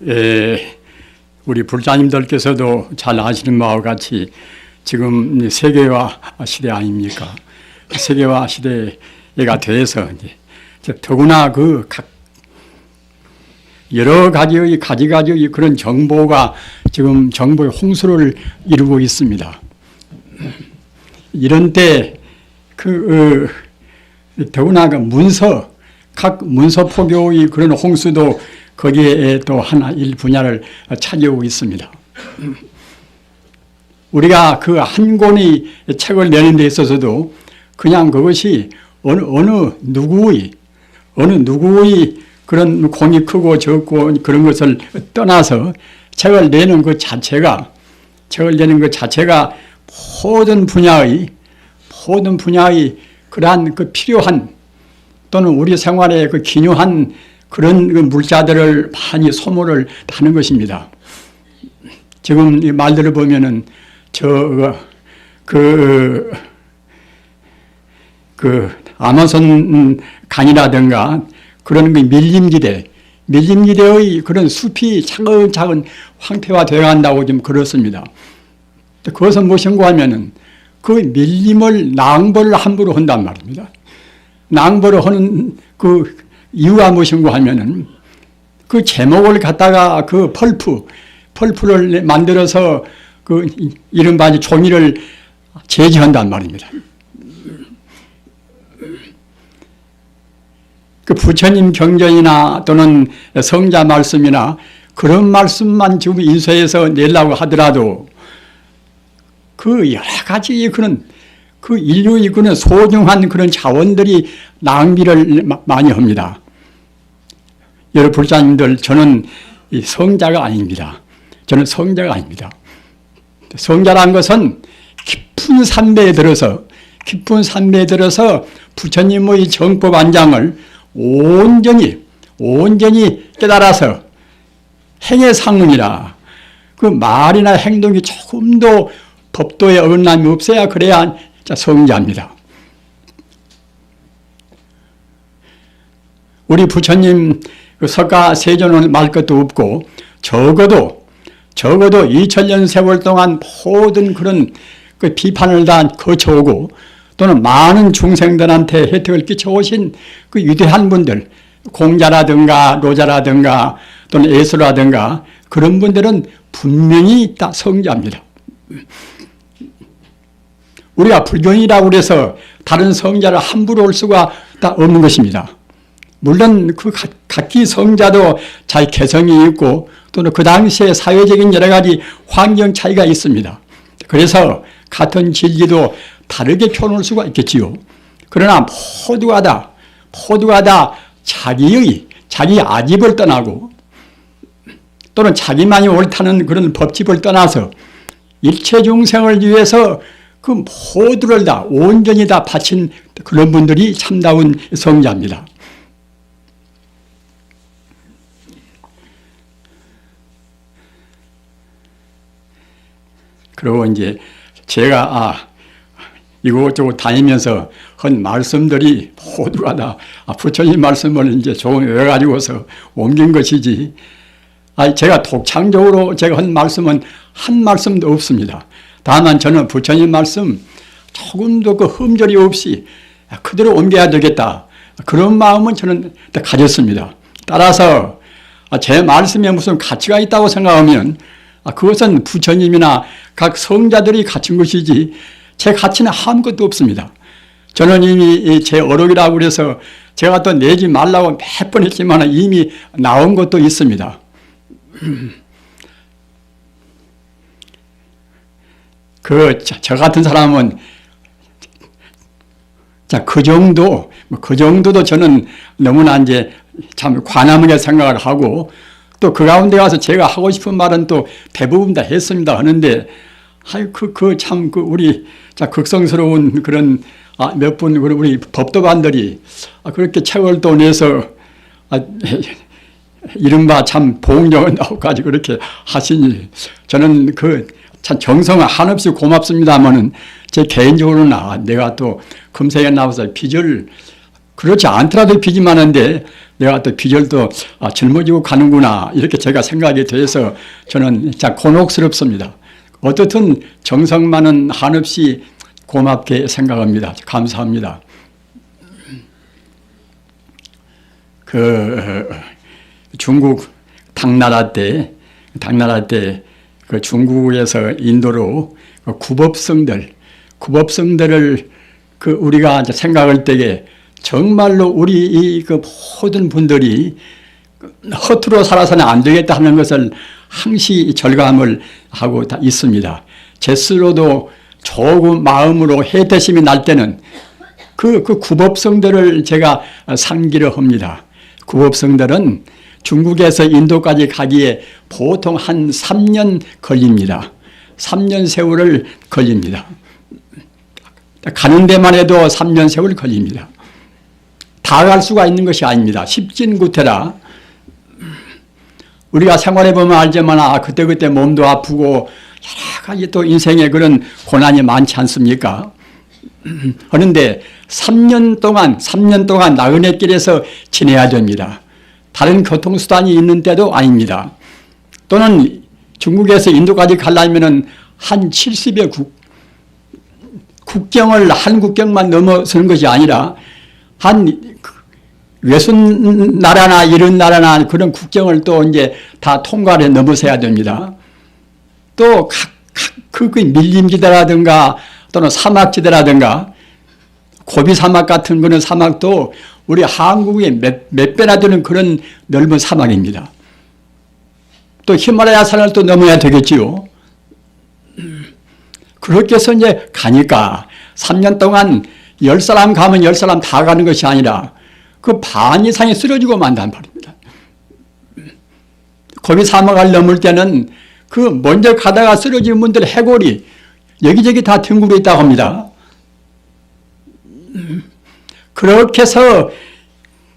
우리 불자님들께서도 잘 아시는 바와 같이 지금 세계화 시대 아닙니까? 세계화 시대가 돼서 이제 더구나 그 각 여러 가지의 가지가지의 그런 정보가 지금 정보의 홍수를 이루고 있습니다. 이런 때 더구나 그 각 문서 포교의 그런 홍수도 거기에 또 하나 일 분야를 차지하고 있습니다. 우리가 그 한 권의 책을 내는 데 있어서도 그냥 그것이 어느 누구의 그런 공이 크고 적고 그런 것을 떠나서 책을 내는 그 자체가 모든 분야의 그러한 그 필요한 또는 우리 생활에 그 기묘한 그런 그 물자들을 많이 소모를 하는 것입니다. 지금 이 말들을 보면은 아마존 강이라든가 그런 그 밀림지대의 그런 숲이 차근차근 황폐화되어 간다고 좀 그렇습니다. 그것은 무엇인가 하면은 그 밀림을 낭벌을 함부로 한단 말입니다. 낭벌을 하는 그 이유가 무엇인가 하면은 그 제목을 갖다가 그 펄프를 만들어서 그 이른바 종이를 제지한단 말입니다. 그 부처님 경전이나 또는 성자 말씀이나 그런 말씀만 지금 인쇄해서 내려고 하더라도 그 여러 가지 그 인류의 그런 소중한 그런 자원들이 낭비를 많이 합니다. 여러분 불자님들, 저는 성자가 아닙니다. 저는 성자가 아닙니다. 성자란 것은 깊은 산배에 들어서 부처님의 정법 안장을 온전히 깨달아서 행의 상응이라 그 말이나 행동이 조금도 법도에 어긋남이 없어야 그래야 성자입니다. 우리 부처님 석가 세존을 말 것도 없고 적어도 2000년 세월 동안 모든 그런 그 비판을 다 거쳐오고 또는 많은 중생들한테 혜택을 끼쳐오신 그 위대한 분들, 공자라든가 노자라든가 또는 예수라든가 그런 분들은 분명히 다 성자입니다. 우리가 불경이라고 해서 다른 성자를 함부로 올 수가 다 없는 것입니다. 물론 그 각기 성자도 자기 개성이 있고 또는 그 당시에 사회적인 여러 가지 환경 차이가 있습니다. 그래서 같은 진리도 다르게 표현할 수가 있겠지요. 그러나 모두가 다 자기 아집을 떠나고 또는 자기만이 옳다는 그런 법집을 떠나서 일체 중생을 위해서 그 모두를 다 온전히 다 바친 그런 분들이 참다운 성자입니다. 그리고 이제 제가 이곳저곳 다니면서 한 말씀들이 모두가 다 부처님 말씀을 이제 조금 외워가지고서 옮긴 것이지, 제가 독창적으로 제가 한 말씀은 한 말씀도 없습니다. 다만 저는 부처님 말씀 조금도 그 흠결이 없이 그대로 옮겨야 되겠다, 그런 마음은 저는 가졌습니다. 따라서 제 말씀에 무슨 가치가 있다고 생각하면 그것은 부처님이나 각 성자들이 갖춘 것이지 제 가치는 아무것도 없습니다. 저는 이미 제 어록이라고 그래서 제가 또 내지 말라고 몇 번 했지만 이미 나온 것도 있습니다. 저 같은 사람은 그 정도도 저는 너무나 이제 참 관함하게 생각을 하고, 또 그 가운데 가서 제가 하고 싶은 말은 또 대부분 다 했습니다 하는데, 우리 극성스러운 그런 몇 분 우리 법도반들이 그렇게 책을 또 내서 이른바 참 봉정을 나오까지 그렇게 하시니 저는 참 정성은 한없이 고맙습니다만은 제 개인적으로는 내가 또 금세에 나와서 빚을 그렇지 않더라도 빚이 많은데 내가 또 빚을 또 짊어지고 가는구나 이렇게 제가 생각이 돼서 저는 참 곤혹스럽습니다. 어떻든 정성 많은 한없이 고맙게 생각합니다. 감사합니다. 중국 당나라 때 그 중국에서 인도로 구법성들을 우리가 이제 생각할 때에 정말로 우리 그 모든 분들이 허투루 살아서는 안 되겠다 하는 것을 항시 절감을 하고 다 있습니다. 제 스스로도 조금 마음으로 해태심이 날 때는 그 구법성들을 제가 상기를 합니다. 구법성들은 중국에서 인도까지 가기에 보통 한 3년 걸립니다. 3년 세월을 걸립니다. 가는 데만 해도 3년 세월 걸립니다. 다 갈 수가 있는 것이 아닙니다. 십진구태라 우리가 생활해 보면 알지만 그때그때 몸도 아프고 여러 가지 또 인생에 그런 고난이 많지 않습니까? 그런데 3년 동안 나그네 길에서 지내야 됩니다. 다른 교통수단이 있는 때도 아닙니다. 또는 중국에서 인도까지 가려면 한 70여 국경을 한 국경만 넘어서는 것이 아니라 한 외순 나라나 이런 나라나 그런 국경을 또 이제 다 통과를 해 넘어서야 됩니다. 또 그 밀림지대라든가 또는 사막지대라든가 고비 사막 같은 그런 사막도 우리 한국의 몇 배나 되는 그런 넓은 사막입니다. 또 히말라야 산을 또 넘어야 되겠지요. 그렇게 해서 이제 가니까 3년 동안 10사람 가면 10사람 다 가는 것이 아니라 그 반 이상이 쓰러지고 만단 말입니다. 고비 사막을 넘을 때는 그 먼저 가다가 쓰러진 분들 해골이 여기저기 다 뒹굴어 있다고 합니다. 그렇게 해서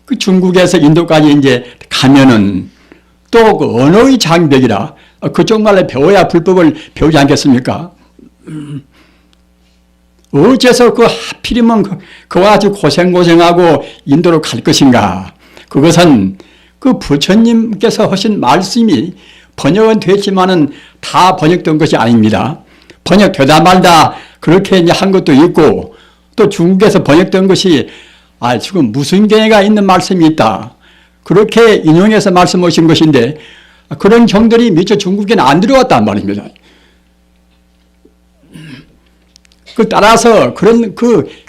그 중국에서 인도까지 이제 가면은 또 그 언어의 장벽이라 그쪽 말로 배워야 불법을 배우지 않겠습니까? 어째서 하필이면 그와 같이 고생하고 인도로 갈 것인가? 그것은 그 부처님께서 하신 말씀이 번역은 됐지만은 다 번역된 것이 아닙니다. 번역되다 말다 그렇게 이제 한 것도 있고 또 중국에서 번역된 것이 지금 무슨 경애가 있는 말씀이 있다. 그렇게 인용해서 말씀하신 것인데 그런 경들이 미처 중국에는 안 들어왔단 말입니다. 따라서 그런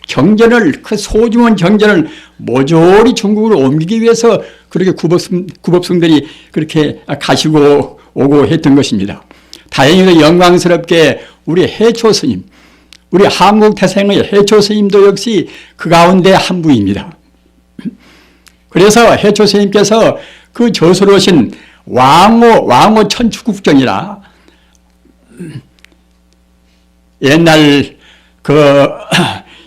경전을, 소중한 경전을 모조리 중국으로 옮기기 위해서 그렇게 구법성들이 그렇게 가시고 오고 했던 것입니다. 다행히도 영광스럽게 우리 해초 스님, 우리 한국 태생의 해초 스님도 역시 그 가운데 한 분입니다. 그래서 해초 스님께서 그 저수로신 왕호 천축국정이라 옛날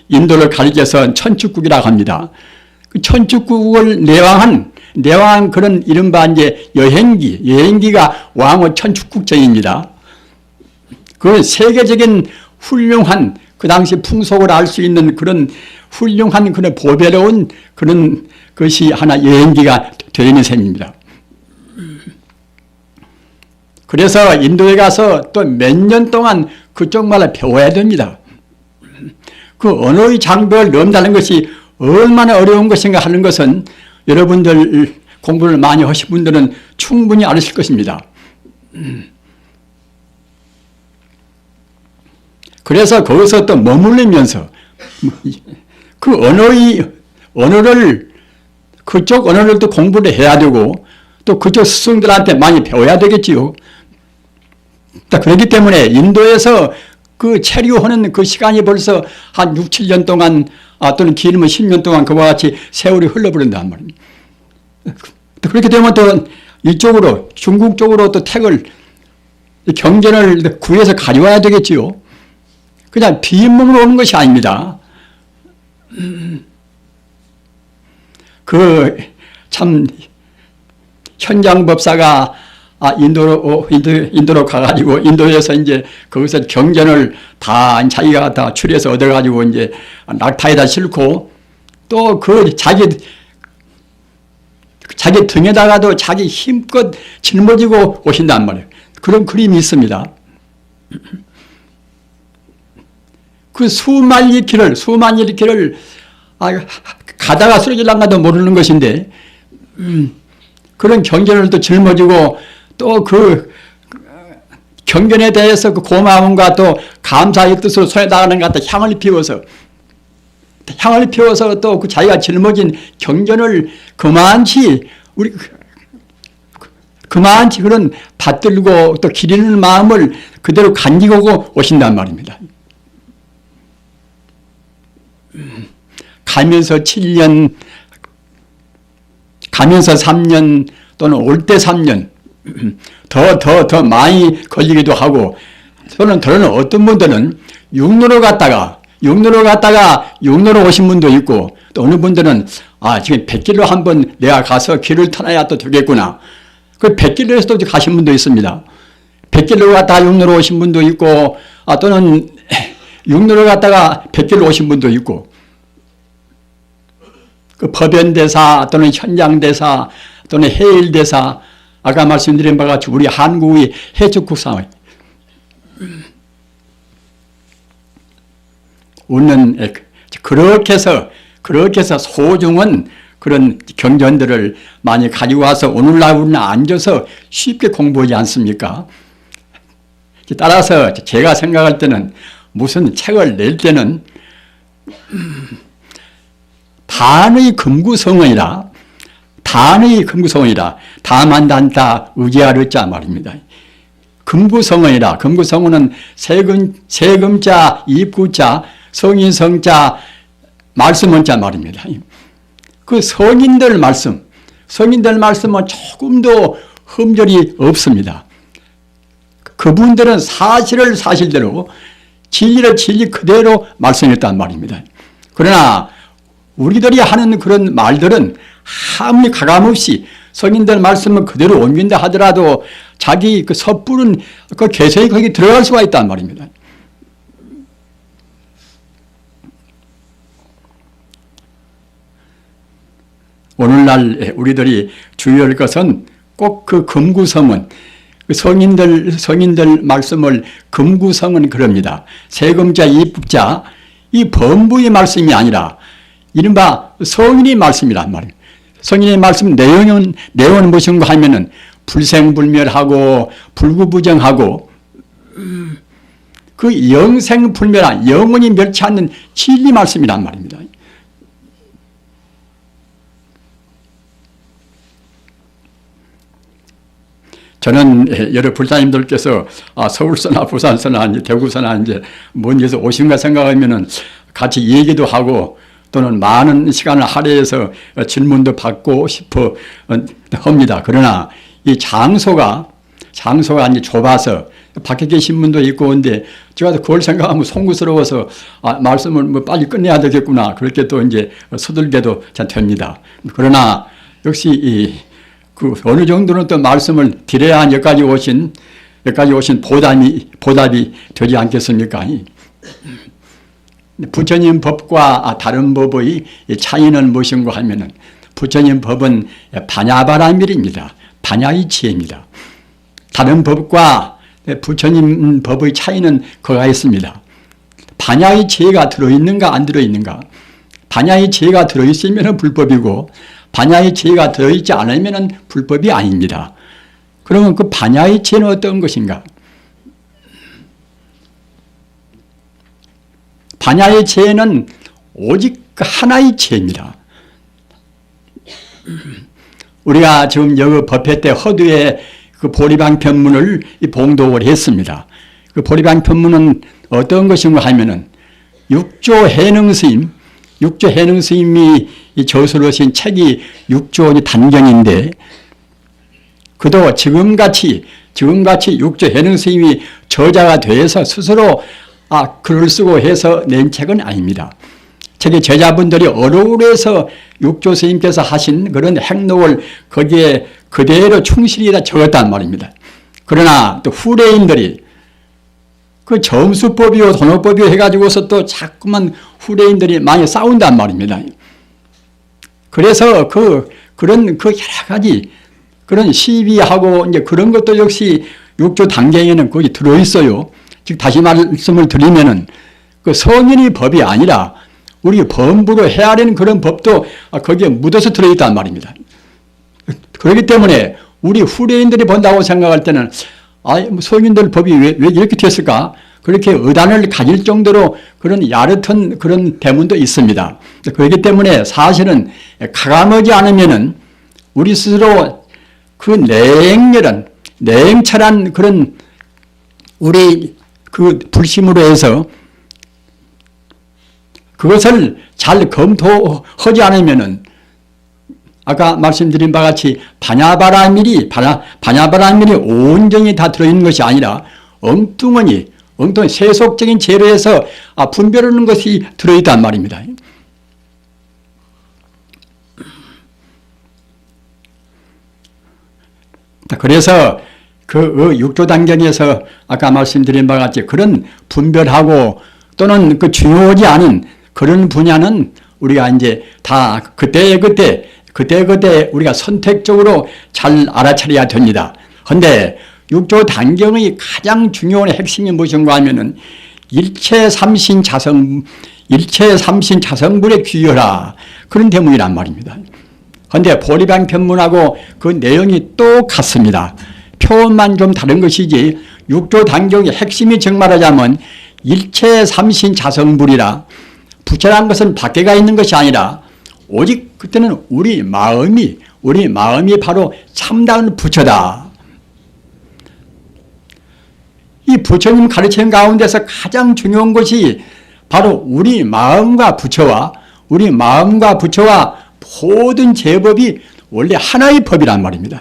인도를 가리켜서 천축국이라고 합니다. 그 천축국을 내왕한 그런 이른바 이제 여행기가 왕호 천축국정입니다. 그 세계적인 훌륭한 그 당시 풍속을 알 수 있는 그런 훌륭한 그런 보배로운 그런 것이 하나 여행기가 되어 있는 셈입니다. 그래서 인도에 가서 또 몇 년 동안 그쪽 말을 배워야 됩니다. 그 언어의 장벽을 넘다는 것이 얼마나 어려운 것인가 하는 것은 여러분들 공부를 많이 하신 분들은 충분히 아실 것입니다. 그래서 거기서 또 머물리면서 그 언어를 그쪽 언어를 또 공부를 해야 되고 또 그쪽 스승들한테 많이 배워야 되겠지요. 그렇기 때문에 인도에서 그 체류하는 그 시간이 벌써 한 6, 7년 동안 또는 길면 10년 동안 그와 같이 세월이 흘러버린단 말입니다. 그렇게 되면 또 이쪽으로 중국 쪽으로 또 경전을 구해서 가져와야 되겠지요. 그냥 빈몸으로 오는 것이 아닙니다. 참 현장 법사가 인도로 가가지고 인도에서 이제 거기서 경전을 다 자기가 다 추려서 얻어가지고 이제 낙타에다 싣고 또 그 자기 등에다가도 자기 힘껏 짊어지고 오신단 말이에요. 그런 그림이 있습니다. 그 수만 리 길을 가다가 쓰러질란가도 모르는 것인데 그런 경전을 또 짊어지고 또 그 경전에 대해서 그 고마움과 또 감사의 뜻으로 손에 나가는 것 같다 향을 피워서 또 그 자기가 짊어진 경전을 그만치 그런 받들고 또 기리는 마음을 그대로 간직하고 오신단 말입니다. 가면서 7년, 가면서 3년 또는 올 때 3년 더 많이 걸리기도 하고 또는 어떤 분들은 육로로 갔다가 육로로 오신 분도 있고 또 어느 분들은 지금 100길로 한번 내가 가서 길을 터나야 또 되겠구나. 그 100길로에서 또 가신 분도 있습니다. 100길로 갔다가 육로로 오신 분도 있고 또는 육로로 갔다가 100길로 오신 분도 있고 그 법연대사 또는 현장대사 또는 해일대사 아까 말씀드린 바와 같이 우리 한국의 해적국상 웃는 그렇게 해서 소중한 그런 경전들을 많이 가지고 와서 오늘날 우리는 앉아서 쉽게 공부하지 않습니까? 따라서 제가 생각할 때는 무슨 책을 낼 때는 단의 금구성원이라 다만단다 의지하렸자 말입니다. 금구성원이라 금구성원은 세금자 입구자 성인성자 말씀원자 말입니다. 그 성인들 말씀은 조금도 흠결이 없습니다. 그분들은 사실을 사실대로 진리를 진리 그대로 말씀했단 말입니다. 그러나 우리들이 하는 그런 말들은 아무리 가감없이 성인들 말씀을 그대로 옮긴다 하더라도 자기 그 섣부른 그 개성이 거기 들어갈 수가 있단 말입니다. 오늘날 우리들이 주의할 것은 꼭 그 금구성은 성인들 말씀을 금구성은 그럽니다. 세금자 입국자 이 범부의 말씀이 아니라 이른바 성인의 말씀이란 말이에요. 성인의 말씀 내용은 무엇인가 하면은 불생불멸하고 불구부정하고 그 영생불멸한 영원히 멸치 않는 진리 말씀이란 말입니다. 저는 여러 불사님들께서 서울서나 부산서나 대구서나 이제 먼데서 오신가 생각하면은 같이 얘기도 하고 또는 많은 시간을 할애해서 질문도 받고 싶어 합니다. 그러나 이 장소가 이제 좁아서 밖에 계신 분도 있고 근데 제가 그걸 생각하면 송구스러워서 말씀을 뭐 빨리 끝내야 되겠구나 그렇게 또 이제 서둘게도 됩니다. 그러나 역시 그 어느 정도는 또 말씀을 드려야 여기까지 오신 보답이 되지 않겠습니까? 부처님 법과 다른 법의 차이는 무엇인가 하면은 부처님 법은 반야바라밀입니다. 반야의 지혜입니다. 다른 법과 부처님 법의 차이는 그가 있습니다. 반야의 지혜가 들어있는가 안 들어있는가. 반야의 지혜가 들어있으면 불법이고 반야의 지혜가 들어있지 않으면 불법이 아닙니다. 그러면 그 반야의 지혜는 어떤 것인가? 반야의 지혜는 오직 하나의 지혜입니다. 우리가 지금 여기 법회 때 허두에 그 보리방편문을 봉독을 했습니다. 그 보리방편문은 어떤 것인가 하면은 육조 해능 스님이 저서로 쓰신 책이 육조 단경인데 그도 지금같이 육조 해능 스님이 저자가 돼서 스스로 글을 쓰고 해서 낸 책은 아닙니다. 책의 제자분들이 어려울해서 육조 스님께서 하신 그런 행록을 거기에 그대로 충실히 다 적었단 말입니다. 그러나 또 후래인들이 그 점수법이요 돈업법이요 해가지고서 또 자꾸만 후래인들이 많이 싸운단 말입니다. 그래서 그런 여러 가지 그런 시비하고 이제 그런 것도 역시 육조 단계에는 거기 들어있어요. 즉 다시 말씀을 드리면은 그 성인의 법이 아니라 우리 범부로 헤아리는 그런 법도 거기에 묻어서 들어있단 말입니다. 그렇기 때문에 우리 후대인들이 본다고 생각할 때는 성인들 법이 왜 이렇게 됐을까? 그렇게 의단을 가질 정도로 그런 야릇한 그런 대문도 있습니다. 그렇기 때문에 사실은 가감하지 않으면은 우리 스스로 그 냉렬한, 냉철한 그런 우리 그 불심으로 해서 그것을 잘 검토하지 않으면은 아까 말씀드린 바와 같이 반야바라밀이 온전히 다 들어있는 것이 아니라 엉뚱한 세속적인 재료에서 분별하는 것이 들어있단 말입니다. 그래서 그 육조 단경에서 아까 말씀드린 바와 같이 그런 분별하고 또는 그 중요하지 않은 그런 분야는 우리가 이제 다 그때 우리가 선택적으로 잘 알아차려야 됩니다. 그런데 육조 단경의 가장 중요한 핵심이 무엇인가 하면은 일체 삼신 자성불에 귀여라. 그런 대목이란 말입니다. 그런데 보리방 편문하고 그 내용이 똑같습니다. 표현만 좀 다른 것이지 육조 단경의 핵심이 정말하자면 일체 삼신 자성불이라 부처라는 것은 밖에가 있는 것이 아니라 오직 그때는 우리 마음이 바로 참다운 부처다. 이 부처님 가르침 가운데서 가장 중요한 것이 바로 우리 마음과 부처와 모든 제법이 원래 하나의 법이란 말입니다.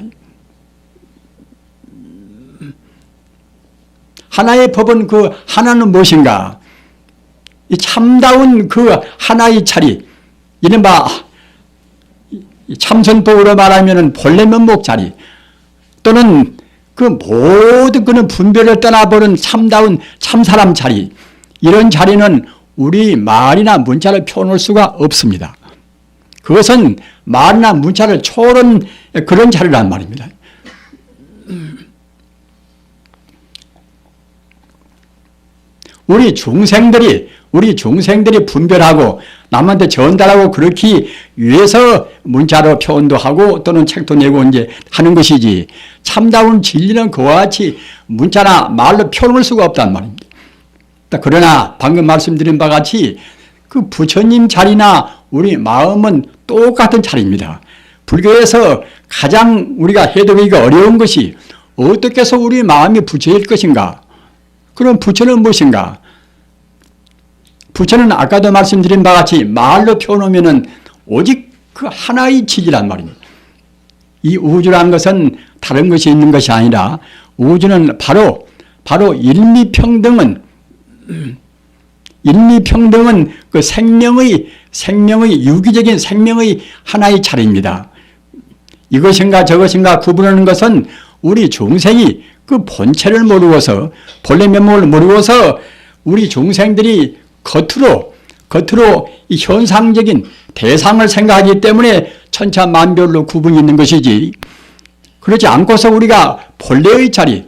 하나의 법은 그 하나는 무엇인가? 이 참다운 그 하나의 자리, 이른바 참선법으로 말하면 본래 면목 자리, 또는 그 모든 그는 분별을 떠나버린 참다운 참사람 자리, 이런 자리는 우리 말이나 문자를 표현할 수가 없습니다. 그것은 말이나 문자를 초월한 그런 자리란 말입니다. 우리 중생들이 분별하고 남한테 전달하고 그렇게 위해서 문자로 표현도 하고 또는 책도 내고 이제 하는 것이지 참다운 진리는 그와 같이 문자나 말로 표현할 수가 없단 말입니다. 그러나 방금 말씀드린 바와 같이 그 부처님 자리나 우리 마음은 똑같은 자리입니다. 불교에서 가장 우리가 해독하기가 어려운 것이 어떻게 해서 우리 마음이 부처일 것인가? 그럼 부처는 무엇인가? 부처는 아까도 말씀드린 바와 같이 말로 표현하면은 오직 그 하나의 지지란 말입니다. 이 우주라는 것은 다른 것이 있는 것이 아니라 우주는 바로 일미평등은 그 생명의 유기적인 생명의 하나의 자리입니다. 이것인가 저것인가 구분하는 것은 우리 중생이 그 본체를 모르고서 본래 면목을 모르고서 우리 중생들이 겉으로 이 현상적인 대상을 생각하기 때문에 천차만별로 구분이 있는 것이지 그렇지 않고서 우리가 본래의 자리,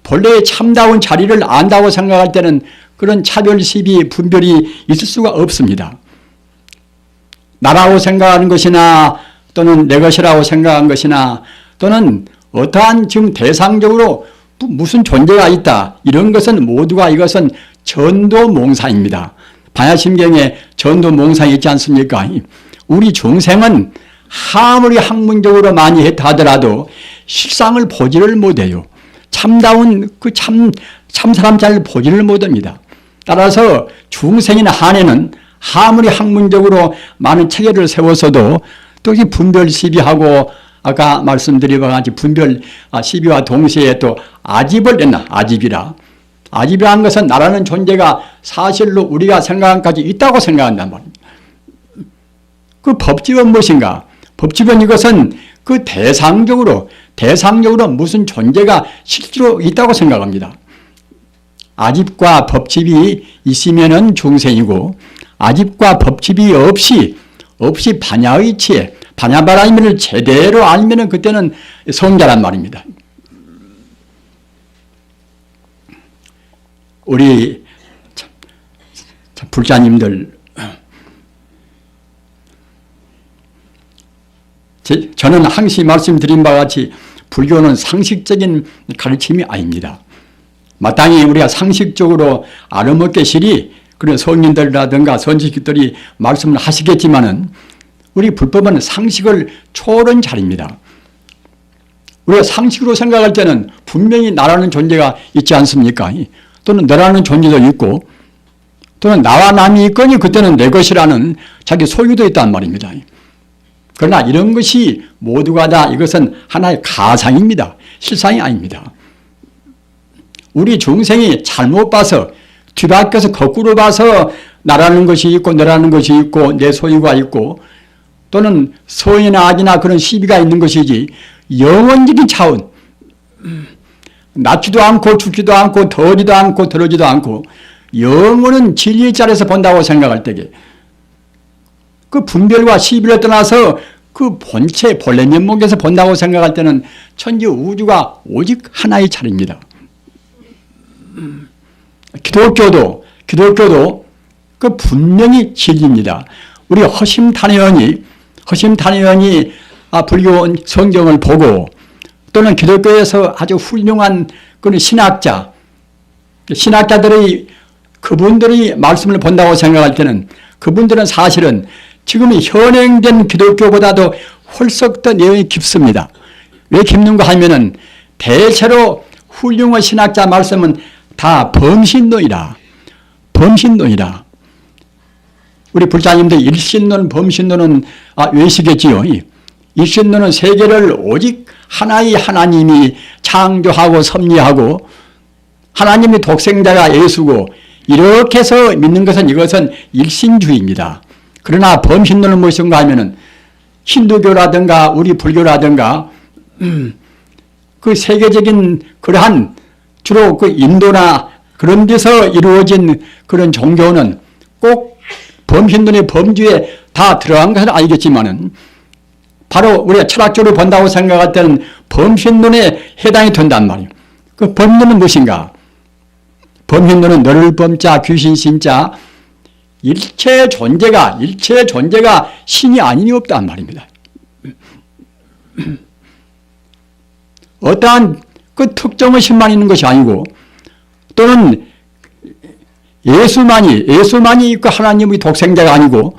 본래의 참다운 자리를 안다고 생각할 때는 그런 차별, 시비, 분별이 있을 수가 없습니다. 나라고 생각하는 것이나 또는 내 것이라고 생각한 것이나 또는 어떠한 지금 대상적으로 무슨 존재가 있다. 이런 것은 모두가 이것은 전도몽사입니다. 반야심경에 전도몽사가 있지 않습니까? 우리 중생은 아무리 학문적으로 많이 했다 하더라도 실상을 보지를 못해요. 참다운 그 참사람 잘 보지를 못합니다. 따라서 중생이나 한에는 아무리 학문적으로 많은 체계를 세웠어도 또 분별 시비하고 아까 말씀드린 바와 같이 분별 시비와 동시에 또 아집을 냈나 아집이라는 것은 나라는 존재가 사실로 우리가 생각한 까지 있다고 생각한단 말입니다. 그 법집은 무엇인가? 법집은 이것은 그 대상적으로 무슨 존재가 실제로 있다고 생각합니다. 아집과 법집이 있으면은 중생이고 아집과 법집이 없이 반야의 지혜, 반야바라임을 제대로 알면은 그때는 성자란 말입니다. 우리 불자님들, 저는 항상 말씀드린 바와 같이 불교는 상식적인 가르침이 아닙니다. 마땅히 우리가 상식적으로 알아먹게 시리 그런 성인들이라든가 선지식들이 말씀을 하시겠지만은 우리 불법은 상식을 초월한 자리입니다. 우리가 상식으로 생각할 때는 분명히 나라는 존재가 있지 않습니까? 또는 너라는 존재도 있고 또는 나와 남이 있거니 그때는 내 것이라는 자기 소유도 있단 말입니다. 그러나 이런 것이 모두가 다 이것은 하나의 가상입니다. 실상이 아닙니다. 우리 중생이 잘못 봐서 뒤바뀌어서 거꾸로 봐서 나라는 것이 있고 너라는 것이 있고 내 소유가 있고 또는 선이나 악이나 그런 시비가 있는 것이지 영원적인 차원, 낫지도 않고 죽지도 않고 더지도 않고 더러지도 않고 영원은 진리의 자리에서 본다고 생각할 때에 그 분별과 시비를 떠나서 그 본체 본래 면목에서 본다고 생각할 때는 천지 우주가 오직 하나의 자리입니다. 기독교도 그 분명히 진리입니다. 우리 허심탄회원이 불교 성경을 보고 또는 기독교에서 아주 훌륭한 그런 신학자들의 그분들의 말씀을 본다고 생각할 때는 그분들은 사실은 지금 현행된 기독교보다도 훨씬 더 내용이 깊습니다. 왜 깊는가 하면은 대체로 훌륭한 신학자 말씀은 다 범신론이라. 우리 불자님들 일신론, 범신론은 외시겠지요. 일신론은 세계를 오직 하나의 하나님이 창조하고 섭리하고 하나님이 독생자가 예수고 이렇게 해서 믿는 것은 이것은 일신주의입니다. 그러나 범신론은 무엇인가 하면은 힌두교라든가 우리 불교라든가 그 세계적인 그러한 주로 그 인도나 그런 데서 이루어진 그런 종교는 꼭 범신론의 범주에 다 들어간 것은 알겠지만은 바로 우리가 철학적으로 본다고 생각할 때는 범신론에 해당이 된단 말이에요. 그 범론은 무엇인가? 범신론은 너를 범자 귀신 신자 일체 존재가 신이 아니니 없단 말입니다. 어떠한 그 특정의 신만 있는 것이 아니고 또는 예수만이 그 하나님의 독생자가 아니고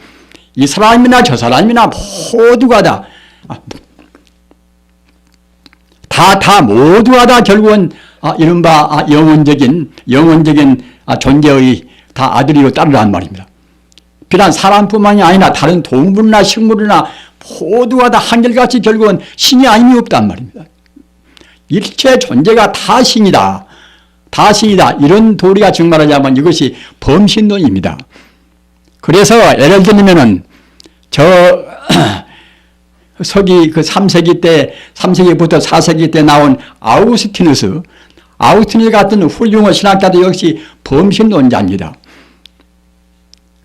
이 사람이나 저 사람이나 모두가 모두가 다 결국은 이른바 영원적인 존재의 다 아들이고 딸이란 말입니다. 비단 사람뿐만이 아니라 다른 동물이나 식물이나 모두가 다 한결같이 결국은 신이 아님이 없단 말입니다. 일체 존재가 다 신이다. 이런 도리가 증말하자면 이것이 범신론입니다. 그래서 예를 들면은 서기 그 3세기부터 4세기 때 나온 아우구스티누스 같은 훌륭한 신학자도 역시 범신론자입니다.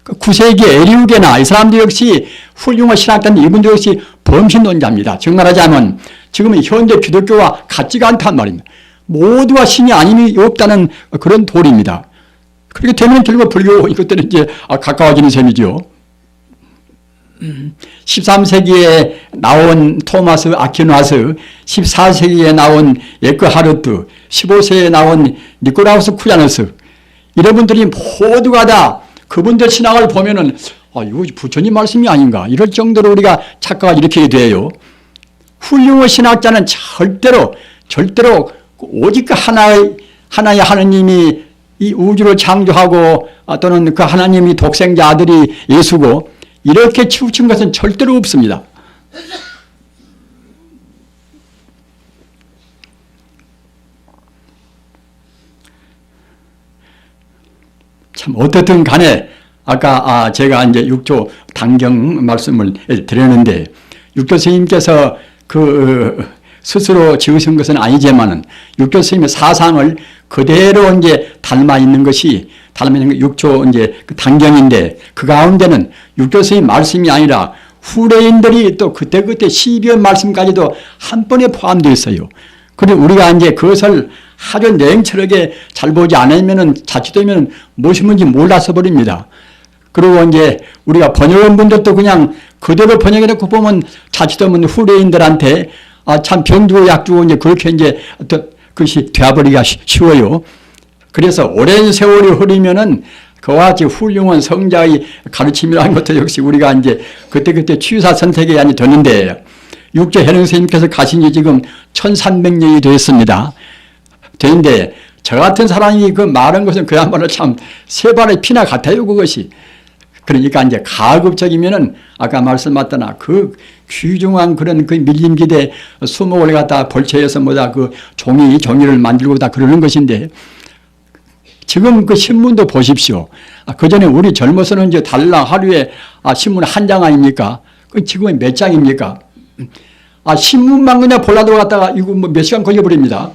9세기 에리우게나 이 사람도 역시 훌륭한 신학자인데 이분도 역시 범신론자입니다. 정말하자면 지금 현대 기독교와 같지가 않단 말입니다. 모두가 신이 아님이 없다는 그런 도리입니다. 그렇게 되면 결국 불교 이것들은 이제 가까워지는 셈이죠. 13세기에 나온 토마스 아퀴나스, 14세기에 나온 에크하르트, 15세기에 나온 니코라우스 쿠자누스 이런 분들이 모두가 다 그분들 신학을 보면은 이거 부처님 말씀이 아닌가 이럴 정도로 우리가 착각을 일으키게 돼요. 훌륭한 신학자는 절대로 오직 그 하나의 하나님이 이 우주를 창조하고 또는 그 하나님이 독생자 아들이 예수고 이렇게 치우친 것은 절대로 없습니다. 참 어떻든 간에 아까 제가 이제 육조 단경 말씀을 드렸는데 육조 스님께서 그 스스로 지으신 것은 아니지만은 육조 스님의 사상을 그대로 이제 닮아 있는 것이 육조 이제 그 단경인데 그 가운데는 육조 스님 말씀이 아니라 후대인들이 또 그때그때 12월 말씀까지도 한 번에 포함되어 있어요. 그리고 우리가 이제 그것을 아주 냉철하게 잘 보지 않으면은 자칫되면 무엇이 뭔지 몰라서 버립니다. 그리고 이제 우리가 번역한 분들도 그냥 그대로 번역해 놓고 보면 자칫하면 후대인들한테 참 병주고 약주고 이제 그렇게 이제 그것이 되어버리기가 쉬워요. 그래서 오랜 세월이 흐르면은 그와 같이 훌륭한 성자의 가르침이라는 것도 역시 우리가 이제 그때그때 취사 선택이 아니 되는데 육조 해능 스님께서 가신 지 지금 1300년이 되었습니다. 되는데 저 같은 사람이 그 말한 것은 그야말로 참 세 발의 피나 같아요, 그것이. 그러니까 이제 가급적이면은 아까 말씀하셨다나 그 귀중한 그런 그 밀림기대 수목을 갖다 벌채해서 뭐다 그 종이를 만들고 다 그러는 것인데 지금 그 신문도 보십시오. 그 전에 우리 젊어서는 이제 달랑 하루에 신문 한 장 아닙니까? 그 지금은 몇 장입니까? 신문만 그냥 볼라도 갔다가 이거 뭐 몇 시간 걸려버립니다.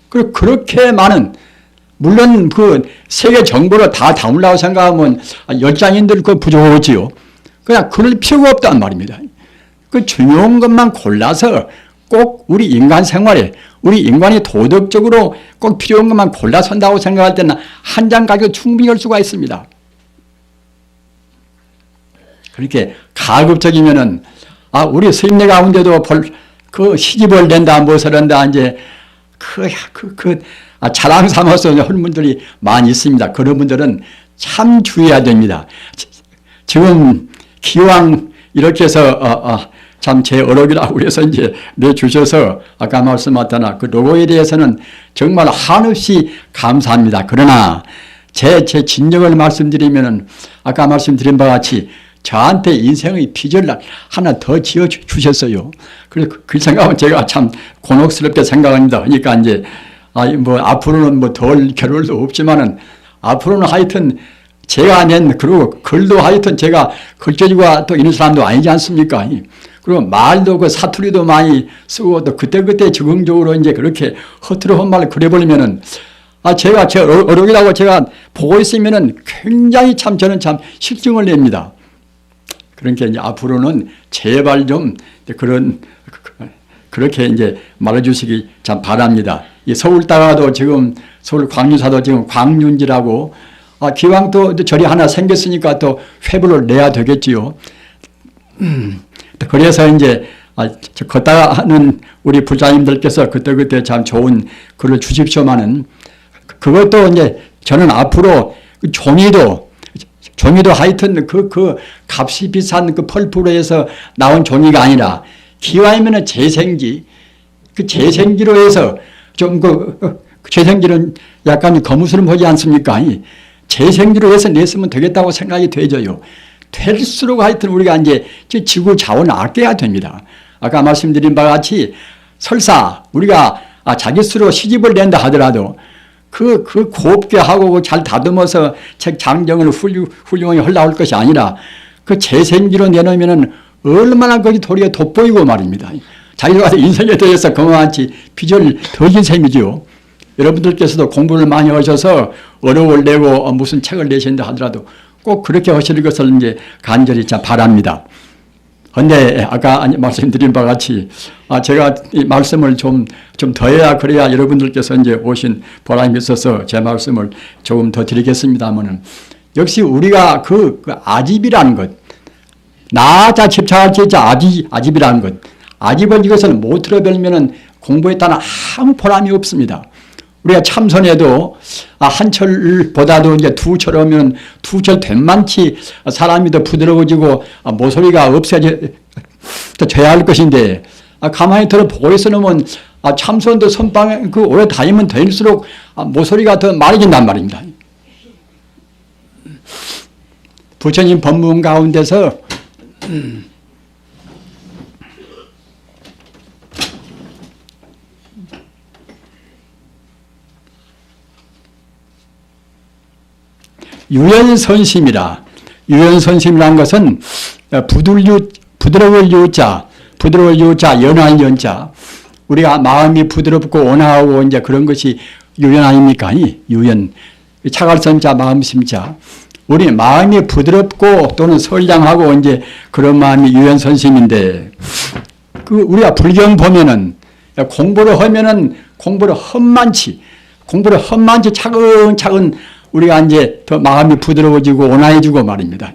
그렇게 많은, 물론 그 세계 정보를 다 담으려고 생각하면 10장인들 그 부족하지요. 그냥 그럴 필요가 없단 말입니다. 그 중요한 것만 골라서 꼭 우리 인간 생활에, 우리 인간이 도덕적으로 꼭 필요한 것만 골라 선다고 생각할 때는 한 장 가지고 충분히 할 수가 있습니다. 그렇게 가급적이면은, 우리 스님네 가운데도 그 시집을 낸다, 무엇을 한다, 이제, 자랑 삼아서 하는 분들이 많이 있습니다. 그런 분들은 참 주의해야 됩니다. 지금 기왕 이렇게 해서, 참 제 어록이라고 해서 이제 내주셔서 아까 말씀하셨다나 그 로고에 대해서는 정말 한없이 감사합니다. 그러나 제 진정을 말씀드리면은 아까 말씀드린 바와 같이 저한테 인생의 비전을 하나 더 지어 주셨어요. 그래서 그 생각은 제가 참 곤혹스럽게 생각합니다. 그러니까 이제 뭐 앞으로는 뭐 덜 겨를도 없지만은 앞으로는 하여튼 제가 낸 그리고 글도 하여튼 제가 글재주가 또 있는 사람도 아니지 않습니까? 그리고 말도 그 사투리도 많이 쓰고 또 그때그때 적응적으로 이제 그렇게 허투루 한 말을 그려버리면은 제가 제 어록이라고 제가 보고 있으면은 굉장히 참 저는 참 실증을 냅니다. 그러니까 이제 앞으로는 제발 좀 그렇게 이제 말해주시기 참 바랍니다. 이 서울 따가도 지금 서울 광주사도 지금 광륜지라고 기왕 또 절이 하나 생겼으니까 또 회부를 내야 되겠지요. 그래서 이제 걷다가 하는 우리 부자님들께서 그때그때 참 좋은 글을 주십시오만은 그것도 이제 저는 앞으로 종이도 하여튼 그 값이 비싼 그 펄프로에서 나온 종이가 아니라 기왕이면은 재생지, 그 재생지로 해서 좀 재생지는 약간 거무스름하지 않습니까? 재생지로 해서 냈으면 되겠다고 생각이 되져요. 될수록 하여튼 우리가 이제 지구 자원을 아껴야 됩니다. 아까 말씀드린 바와 같이 설사 우리가 자기 스스로 시집을 낸다 하더라도 그 곱게 하고 잘 다듬어서 책 장정을 훌륭하게 흘러올 것이 아니라 그 재생지로 내놓으면은 얼마나 거기 도리가 돋보이고 말입니다. 자기가 인생에 대해서 그만치 비전을 더진 셈이죠. 여러분들께서도 공부를 많이 하셔서 어록을 내고 무슨 책을 내신다 하더라도 꼭 그렇게 하실 것을 이제 간절히 참 바랍니다. 그런데 아까 말씀드린 바와 같이 제가 이 말씀을 좀 더해야 그래야 여러분들께서 이제 오신 보람이 있어서 제 말씀을 조금 더 드리겠습니다만은 역시 우리가 그 아집이라는 것, 나자 집착할 자 아집이라는 것, 아집을 이것을 못 들어버리면은 공부했다는 아무 보람이 없습니다. 우리가 참선에도 한 철보다도 이제 두 철 하면 두 철 된만치 사람이 더 부드러워지고 모서리가 없어져야 할 것인데 가만히 들어보고 있으면 참선도 선방에 오래 다니면 다닐수록 모서리가 더 마르진단 말입니다. 부처님 법문 가운데서 유연선심이라. 유연선심이라는 것은 부드러울 유자, 연할 연자. 우리가 마음이 부드럽고 온화하고 이제 그런 것이 유연 아닙니까? 유연. 차갈선자, 마음심자. 우리 마음이 부드럽고 또는 선량하고 이제 그런 마음이 유연 선생인데 우리가 불경 보면은 공부를 험만치 차근차근 우리가 이제 더 마음이 부드러워지고 온화해지고 말입니다.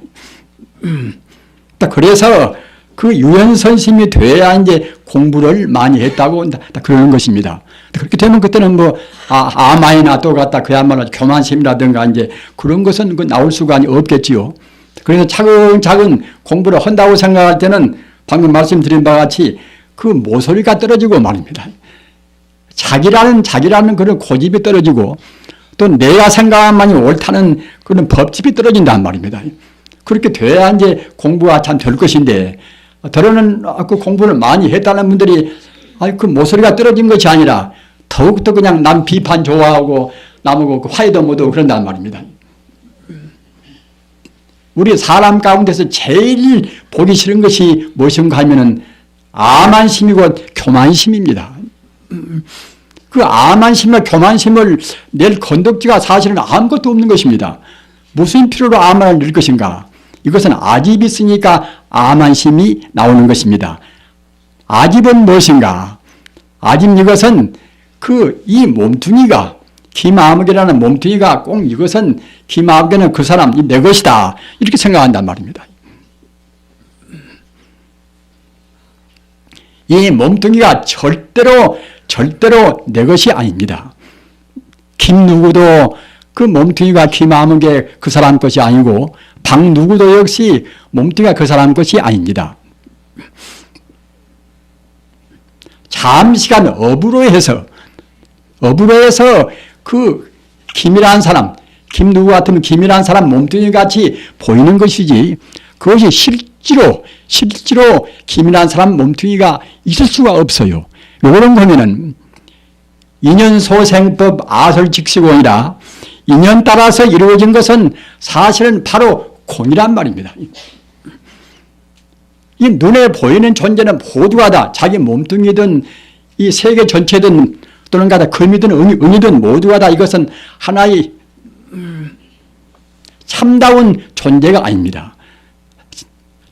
그래서 그 유연 선심이 돼야 이제 공부를 많이 했다고 그러는 것입니다. 그렇게 되면 그때는 아마이나 또 갖다 그야말로 교만심이라든가 이제 그런 것은 나올 수가 없겠지요. 그래서 차근차근 공부를 한다고 생각할 때는 방금 말씀드린 바와 같이 그 모서리가 떨어지고 말입니다. 자기라는 그런 고집이 떨어지고 또 내가 생각한 만이 옳다는 그런 법집이 떨어진단 말입니다. 그렇게 돼야 이제 공부가 참 될 것인데, 더러는 그 공부를 많이 했다는 분들이 그 모서리가 떨어진 것이 아니라 더욱더 그냥 남 비판 좋아하고 남하고 화해도 못하고 그런단 말입니다. 우리 사람 가운데서 제일 보기 싫은 것이 무엇인가 하면은 아만심이고 교만심입니다. 그 아만심과 교만심을 낼 건덕지가 사실은 아무것도 없는 것입니다. 무슨 필요로 아만을 낼 것인가? 이것은 아집이 있으니까 아만심이 나오는 것입니다. 아집은 무엇인가? 아집 이것은 이 몸뚱이가 기마무개라는 몸뚱이가 꼭 이것은 기마무개는 그 사람 내 것이다 이렇게 생각한단 말입니다. 이 몸뚱이가 절대로 내 것이 아닙니다. 김 누구도 그 몸뚱이가 기마무개 그 사람 것이 아니고 방 누구도 역시 몸뚱이가 그 사람 것이 아닙니다. 잠시간 업으로 해서 그 김이라는 사람, 김 누구 같으면 김이라는 사람 몸뚱이 같이 보이는 것이지 그것이 실제로 김이라는 사람 몸뚱이가 있을 수가 없어요. 요런 거면은 인연소생법 아설직시공이라 인연 따라서 이루어진 것은 사실은 바로 공이란 말입니다. 이 눈에 보이는 존재는 모두가 다 자기 몸뚱이든 이 세계 전체든 또는 가다 금이든 은이든 모두가 다 이것은 하나의 참다운 존재가 아닙니다.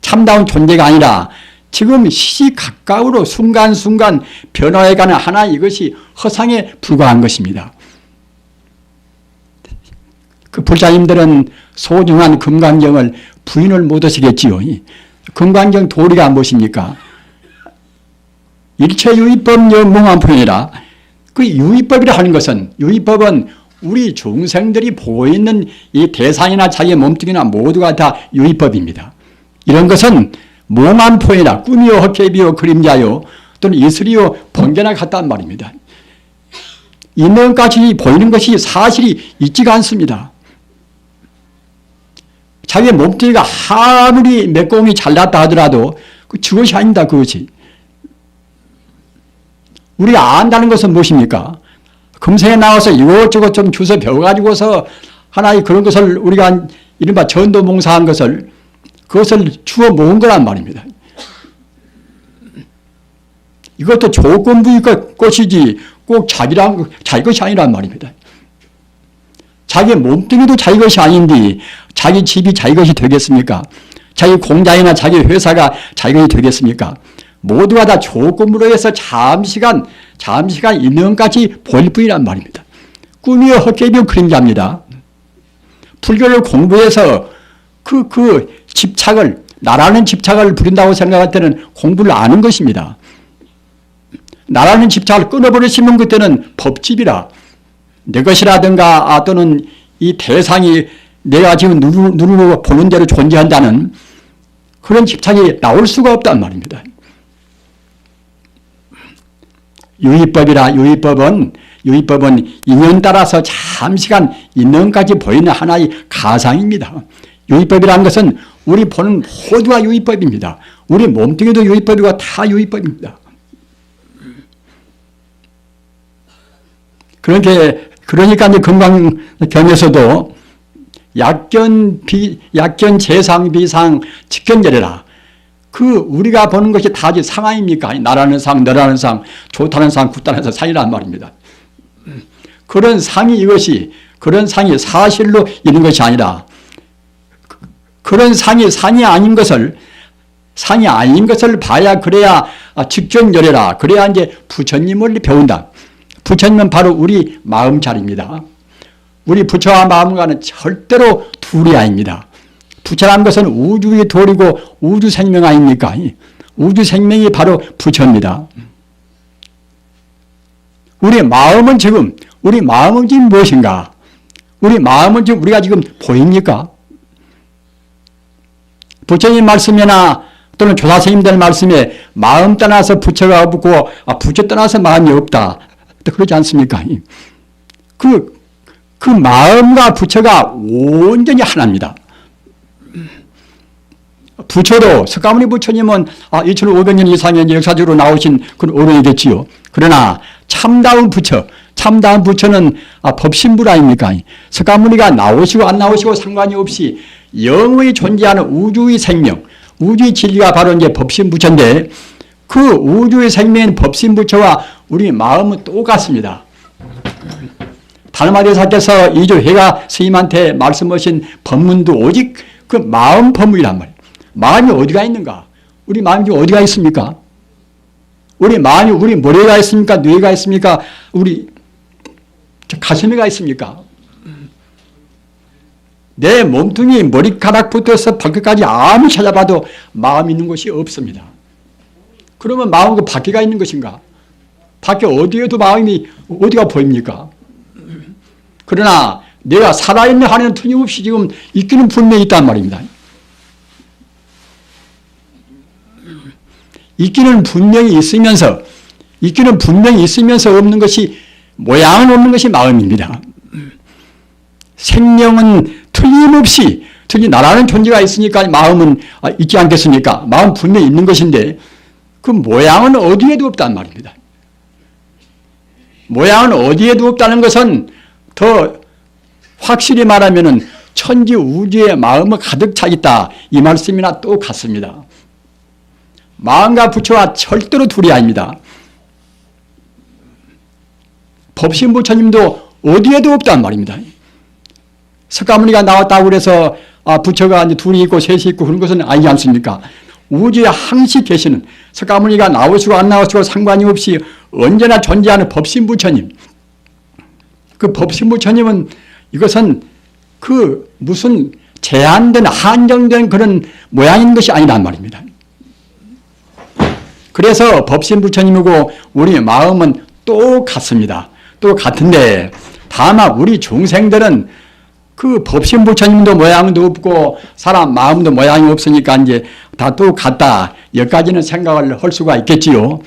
참다운 존재가 아니라 지금 시시각각으로 순간순간 변화해가는 하나 이것이 허상에 불과한 것입니다. 그 불자님들은 소중한 금강경을 부인을 못하시겠지요. 금강경 도리가 무엇입니까? 일체유의법 영몽한편이라 그 유의법이라 하는 것은 유의법은 우리 중생들이 보고 있는 이 대상이나 자기의 몸뚱이나 모두가 다 유의법입니다. 이런 것은 몽한포이나 꿈이요 헛개비요 그림자요 또는 이슬이요 번개나 같단 말입니다. 있는 것까지 보이는 것이 사실이 있지가 않습니다. 자기의 몸뚱이가 아무리 매공이 잘났다 하더라도 그것이 아닙니다. 그것이. 우리가 안다는 것은 무엇입니까? 금생에 나와서 이것저것 좀 주워 배워가지고서 하나의 그런 것을 우리가 이른바 전도봉사한 것을 그것을 주워 모은 거란 말입니다. 이것도 조건부의 것이지 꼭 자기 것이 아니란 말입니다. 자기 몸뚱이도 자기 것이 아닌데 자기 집이 자기 것이 되겠습니까? 자기 공장이나 자기 회사가 자기 것이 되겠습니까? 모두가 다 조건부로 해서 잠시간 인연까지 보일 뿐이란 말입니다. 꿈이요 헛개비요 그림자입니다. 불교를 공부해서 그 집착을 나라는 집착을 부린다고 생각할 때는 공부를 아는 것입니다. 나라는 집착을 끊어버리시면 그때는 법집이라 내 것이라든가 또는 이 대상이 내가 지금 눈으로 보는 대로 존재한다는 그런 집착이 나올 수가 없단 말입니다. 유의법은 인연 따라서 잠시간 인연까지 보이는 하나의 가상입니다. 유의법이라는 것은 우리 보는 모두가 유의법입니다. 우리 몸뚱이도 유의법이고 다 유의법입니다. 그러니까 이제 금강경에서도 약견 재상 비상 직견절이라 우리가 보는 것이 다 상황입니까? 나라는 상, 너라는 상, 좋다는 상, 굿다는 상이란 말입니다. 그런 상이 사실로 있는 것이 아니라 그런 상이 아닌 것을 봐야 그래야 직정열애라. 그래야 이제 부처님을 배운다. 부처님은 바로 우리 마음자리입니다. 우리 부처와 마음과는 절대로 둘이 아닙니다. 부처라는 것은 우주의 돌이고 우주 생명 아닙니까? 우주 생명이 바로 부처입니다. 우리 마음은 지금 무엇인가? 우리 마음은 지금 우리가 지금 보입니까? 부처님 말씀이나 또는 교사선생님들 말씀에 마음 떠나서 부처가 없고 부처 떠나서 마음이 없다. 그러지 않습니까? 그 마음과 부처가 온전히 하나입니다. 부처도 석가모니 부처님은 2500년 이상의 역사적으로 나오신 그런 어른이겠지요. 그러나 참다운 부처는 법신불 아닙니까? 석가모니가 나오시고 안 나오시고 상관이 없이 영원히 존재하는 우주의 생명, 우주의 진리가 바로 이제 법신부처인데 그 우주의 생명인 법신부처와 우리 마음은 똑같습니다. 다르마대사께서 이조회가 스님한테 말씀하신 법문도 오직 그 마음 법문이란 말이에요. 마음이 어디가 있는가? 우리 마음이 어디가 있습니까? 우리 마음이 우리 머리가 있습니까? 뇌가 있습니까? 우리 가슴에가 있습니까? 내 몸뚱이 머리카락부터서 발끝까지 아무리 찾아봐도 마음이 있는 곳이 없습니다. 그러면 마음은 그 밖에가 있는 것인가? 밖에 어디에도 마음이 어디가 보입니까? 그러나 내가 살아있는 한에는 틀림없이 지금 있기는 분명히 있단 말입니다. 있기는 분명히 있으면서 없는 것이, 모양은 없는 것이 마음입니다. 생명은 틀림없이 나라는 존재가 있으니까 마음은 있지 않겠습니까? 마음 분명히 있는 것인데 그 모양은 어디에도 없단 말입니다. 모양은 어디에도 없다는 것은 더 확실히 말하면은 천지 우주의 마음은 가득 차 있다. 이 말씀이나 똑같습니다. 마음과 부처와 절대로 둘이 아닙니다. 법신부처님도 어디에도 없단 말입니다. 석가모니가 나왔다고 그래서 부처가 이제 둘이 있고 셋이 있고 그런 것은 아니지 않습니까? 우주에 항시 계시는 석가모니가 나오시고 안 나오시고 상관이 없이 언제나 존재하는 법신부처님. 그 법신부처님은 이것은 그 무슨 제한된 한정된 그런 모양인 것이 아니란 말입니다. 그래서 법신부처님이고 우리 마음은 똑같습니다. 똑같은데 다만 우리 중생들은 그 법신부처님도 모양도 없고 사람 마음도 모양이 없으니까 이제 다 똑같다. 여기까지는 생각을 할 수가 있겠지요.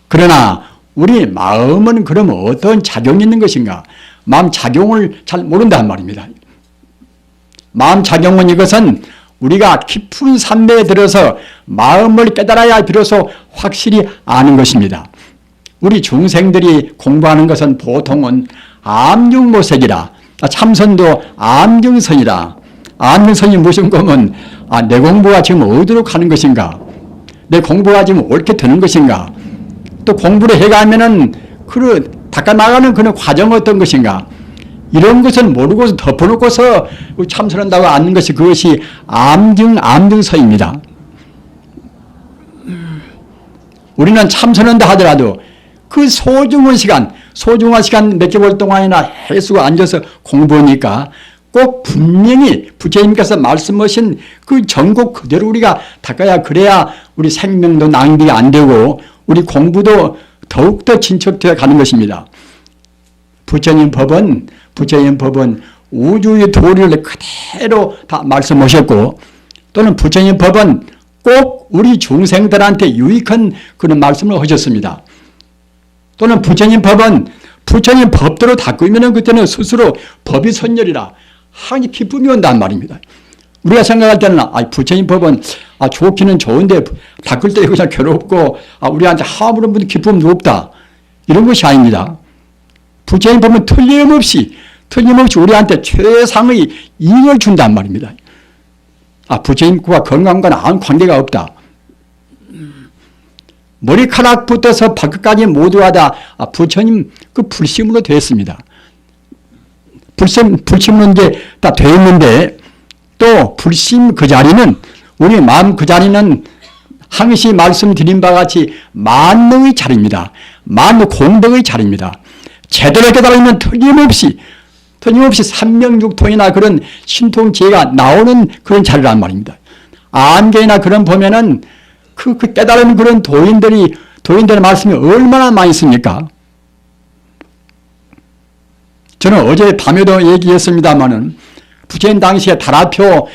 그러나 우리 마음은 그러면 어떤 작용이 있는 것인가? 마음 작용을 잘 모른단 말입니다. 마음 작용은 이것은 우리가 깊은 산매에 들어서 마음을 깨달아야 비로소 확실히 아는 것입니다. 우리 중생들이 공부하는 것은 보통은 암중모색이라, 참선도 암중선이라. 암중선이 무슨 거면 내 공부가 지금 어디로 가는 것인가? 내 공부가 지금 옳게 되는 것인가? 또 공부를 해가면은 닦아나가는 그런 과정은 어떤 것인가? 이런 것은 모르고서 덮어놓고서 참선한다고 앉는 것이 그것이 암중서입니다. 우리는 참선한다 하더라도 그 소중한 시간 몇 개월 동안이나 해수고 앉아서 공부하니까 꼭 분명히 부처님께서 말씀하신 그 정곡 그대로 우리가 닦아야 그래야 우리 생명도 낭비가 안 되고 우리 공부도 더욱더 진척되어 가는 것입니다. 부처님 법은 우주의 도리를 그대로 다 말씀하셨고 또는 부처님 법은 꼭 우리 중생들한테 유익한 그런 말씀을 하셨습니다. 또는 부처님 법은 부처님 법대로 닦으면 그때는 스스로 법이 선열이라 항이 기쁨이 온단 말입니다. 우리가 생각할 때는 부처님 법은 좋기는 좋은데 닦을 때 그냥 괴롭고 우리한테 아무런 기쁨도 없다. 이런 것이 아닙니다. 부처님 법은 틀림없이 우리한테 최상의 이익을 준단 말입니다. 부처님과 건강과는 아무 관계가 없다. 머리카락부터서 발끝까지 모두가 다 부처님 그 불심으로 되었습니다. 불심으로 이제 다 되어 있는데 또 불심 그 자리는, 우리 마음 그 자리는 항시 말씀드린 바와 같이 만능의 자리입니다. 만공덕의 자리입니다. 제대로 깨달으면 틀림없이 삼명육통이나 그런 신통지혜가 나오는 그런 자리란 말입니다. 안개나 그런 보면은 그 깨달은 그런 도인들의 말씀이 얼마나 많이 있습니까? 저는 어제 밤에도 얘기했습니다마는 부처님 당시에 다라표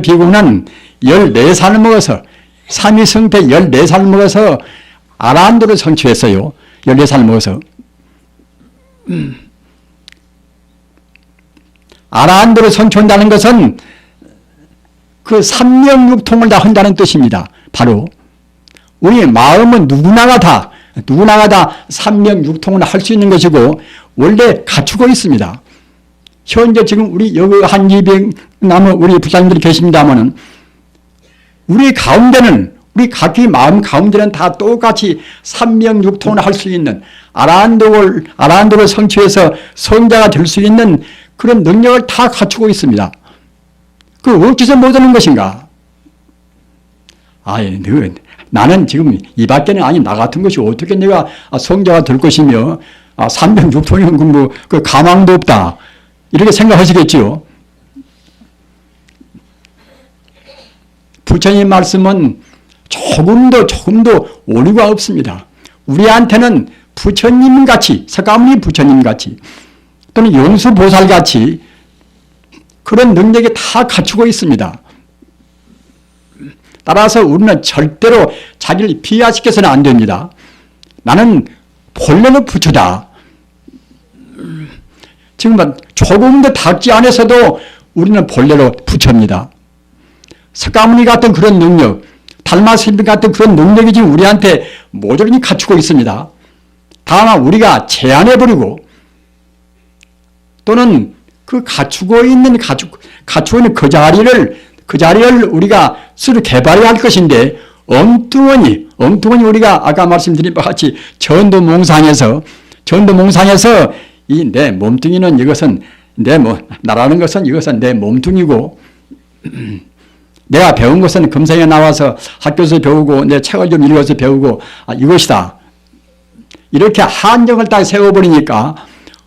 비구는 14살을 먹어서, 삼위성패 14살을 먹어서 아라한도를 성취했어요. 14살을 먹어서. 아라한도를 성취한다는 것은 그 삼명육통을 다 한다는 뜻입니다. 바로 우리 마음은 누구나가 다 삼명육통을 할 수 있는 것이고 원래 갖추고 있습니다. 현재 지금 우리 여기 한 200 남은 우리 부장님들이 계십니다만은 우리 각기 마음 가운데는 다 똑같이 삼명육통을 할 수 있는 아라한도를 성취해서 성자가 될 수 있는 그런 능력을 다 갖추고 있습니다. 그 어째서 못하는 것인가? 나는 지금 이 밖에는 아니 나 같은 것이 어떻게 내가 성자가 될 것이며 삼명육통이면 그 가망도 없다. 이렇게 생각하시겠지요. 부처님 말씀은 조금도 오류가 없습니다. 우리한테는 부처님같이, 석가모니 부처님같이 또는 용수보살같이 그런 능력이 다 갖추고 있습니다. 따라서 우리는 절대로 자기를 비하시켜서는 안 됩니다. 나는 본래는 부처다. 지금 조금도 닿지 않아서도 우리는 본래로 부처입니다. 석가모니 같은 그런 능력, 달마스님 같은 그런 능력이 지금 우리한테 모조리 갖추고 있습니다. 다만 우리가 제한해버리고 또는 그 갖추고 있는 그 자리를 우리가 스스로 개발해야 할 것인데 엉뚱하니 우리가 아까 말씀드린 바와 같이 전도몽상에서 이 내 몸뚱이는 이것은 나라는 것은 이것은 내 몸뚱이고 내가 배운 것은 금생에 나와서 학교에서 배우고 내 책을 좀 읽어서 배우고 이것이다. 이렇게 한정을 딱 세워버리니까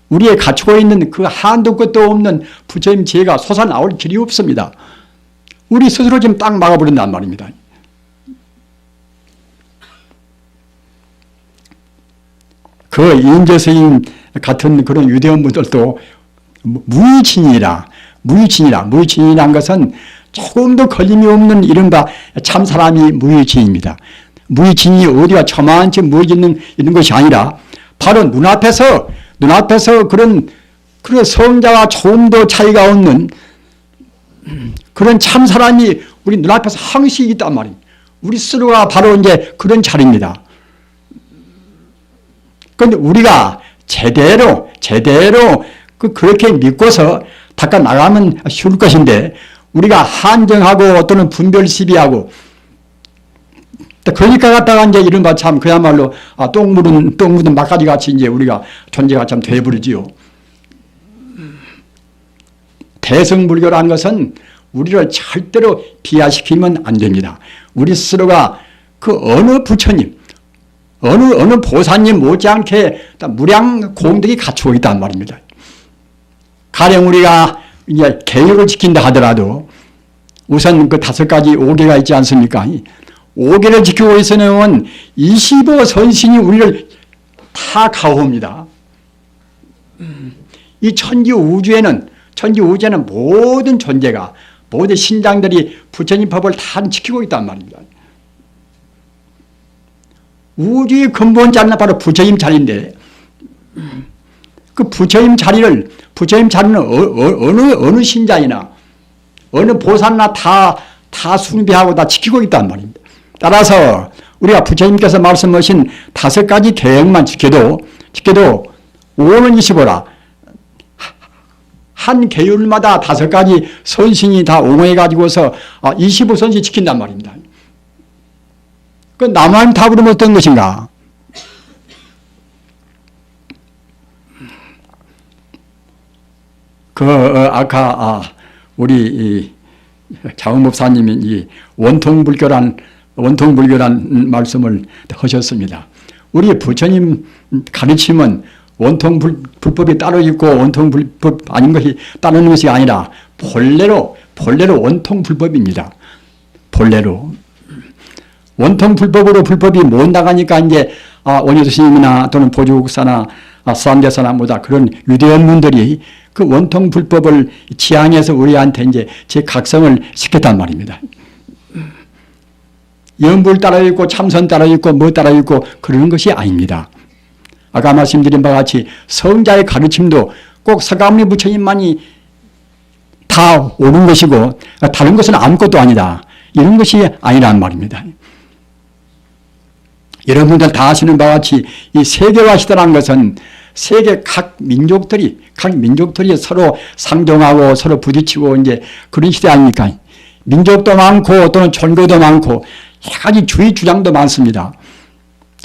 우리의 갖추고 있는 그 한도 끝도 없는 부처님 지혜가 솟아나올 길이 없습니다. 우리 스스로 지금 딱 막아버린단 말입니다. 그 인재 스님 같은 그런 유대원 분들도 무의친이란 것은 조금도 걸림이 없는 이른바 참사람이 무의친입니다. 무의친이 어디가 저만치 무의친 있는 것이 아니라 바로 눈앞에서 그런 성자와 조금도 차이가 없는 그런 참사람이 우리 눈앞에서 항시 있단 말입니다. 우리 스스로가 바로 이제 그런 자리입니다. 그런데 우리가 제대로 그렇게 믿고서 닦아 나가면 쉬울 것인데 우리가 한정하고 또는 분별 시비하고 그러니까 갖다가 이제 이른바 참 그야말로 똥 묻은 막가지 같이 이제 우리가 존재가 참 돼버리지요. 대승불교라는 것은 우리를 절대로 비하시키면 안 됩니다. 우리 스스로가 그 어느 부처님, 어느 보사님 못지않게 무량 공덕이 갖추고 있단 말입니다. 가령 우리가 이제 계율을 지킨다 하더라도 우선 그 5가지 5개가 있지 않습니까? 5개를 지키고 있으면 25선신이 우리를 다 가호합니다. 이 천지 우주에는 모든 존재가, 모든 신장들이 부처님 법을 다 지키고 있단 말입니다. 우주의 근본 자리는 바로 부처님 자리인데, 그 부처님 자리는 어느 신자이나, 어느 보살이나 다 숭배하고 다 지키고 있단 말입니다. 따라서 우리가 부처님께서 말씀하신 5가지 계획만 지켜도 5는 25라. 한 계율마다 5가지 선신이 다 옹호해가지고서 25선신 지킨단 말입니다. 그 나만 다 그러면 어떤 것인가? 아까 우리 이 장흥 목사님이 이 원통불교란 말씀을 하셨습니다. 우리 부처님 가르침은 원통불법이 따로 있고 원통불법 아닌 것이 따르는 것이 아니라 본래로 원통불법입니다. 본래로. 원통불법으로 불법이 못 나가니까 이제 원효도 스님이나 또는 보주국사나 수암대사나 뭐다 그런 유대원문들이 그 원통불법을 지향해서 우리한테 이제 제 각성을 시켰단 말입니다. 염불 따라 있고 참선 따라 있고 뭐 따라 있고 그러는 것이 아닙니다. 아까 말씀드린 바와 같이 성자의 가르침도 꼭 서가모니 부처님만이 다 옳은 것이고 다른 것은 아무것도 아니다. 이런 것이 아니란 말입니다. 여러분들 다 아시는 바와 같이 이 세계화 시대라는 것은 세계 각 민족들이 서로 상종하고 서로 부딪히고 이제 그런 시대 아닙니까? 민족도 많고 또는 종교도 많고 여러 가지 주의 주장도 많습니다.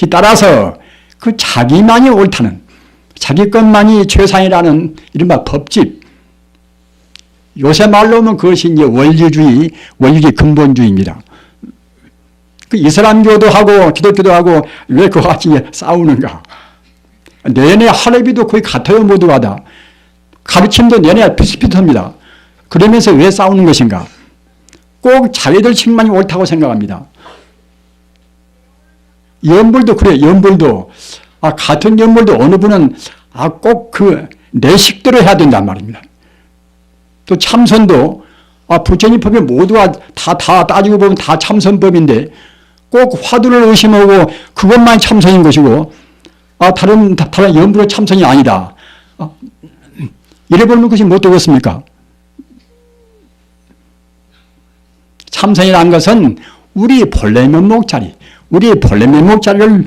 따라서 그 자기만이 옳다는 자기 것만이 최상이라는 이른바 법집. 요새 말로 하면 그것이 이제 원리주의 근본주의입니다. 그 이슬람교도 하고 기독교도 하고 왜 그와 같이 싸우는가? 내내 할애비도 거의 같아요. 모두가 다. 가르침도 내내 비슷비슷합니다. 그러면서 왜 싸우는 것인가? 꼭 자기들 측만이 옳다고 생각합니다. 연불도 그래요. 연불도 같은 연불도 어느 분은 꼭 그 내 식대로 해야 된단 말입니다. 또 참선도 부처님 법이 모두가 다 따지고 보면 다 참선법인데 꼭 화두를 의심하고 그것만 참선인 것이고 다른 연불의 참선이 아니다. 이래버리면 그것이 못 되겠습니까? 참선이라는 것은 우리 본래 면목자리, 를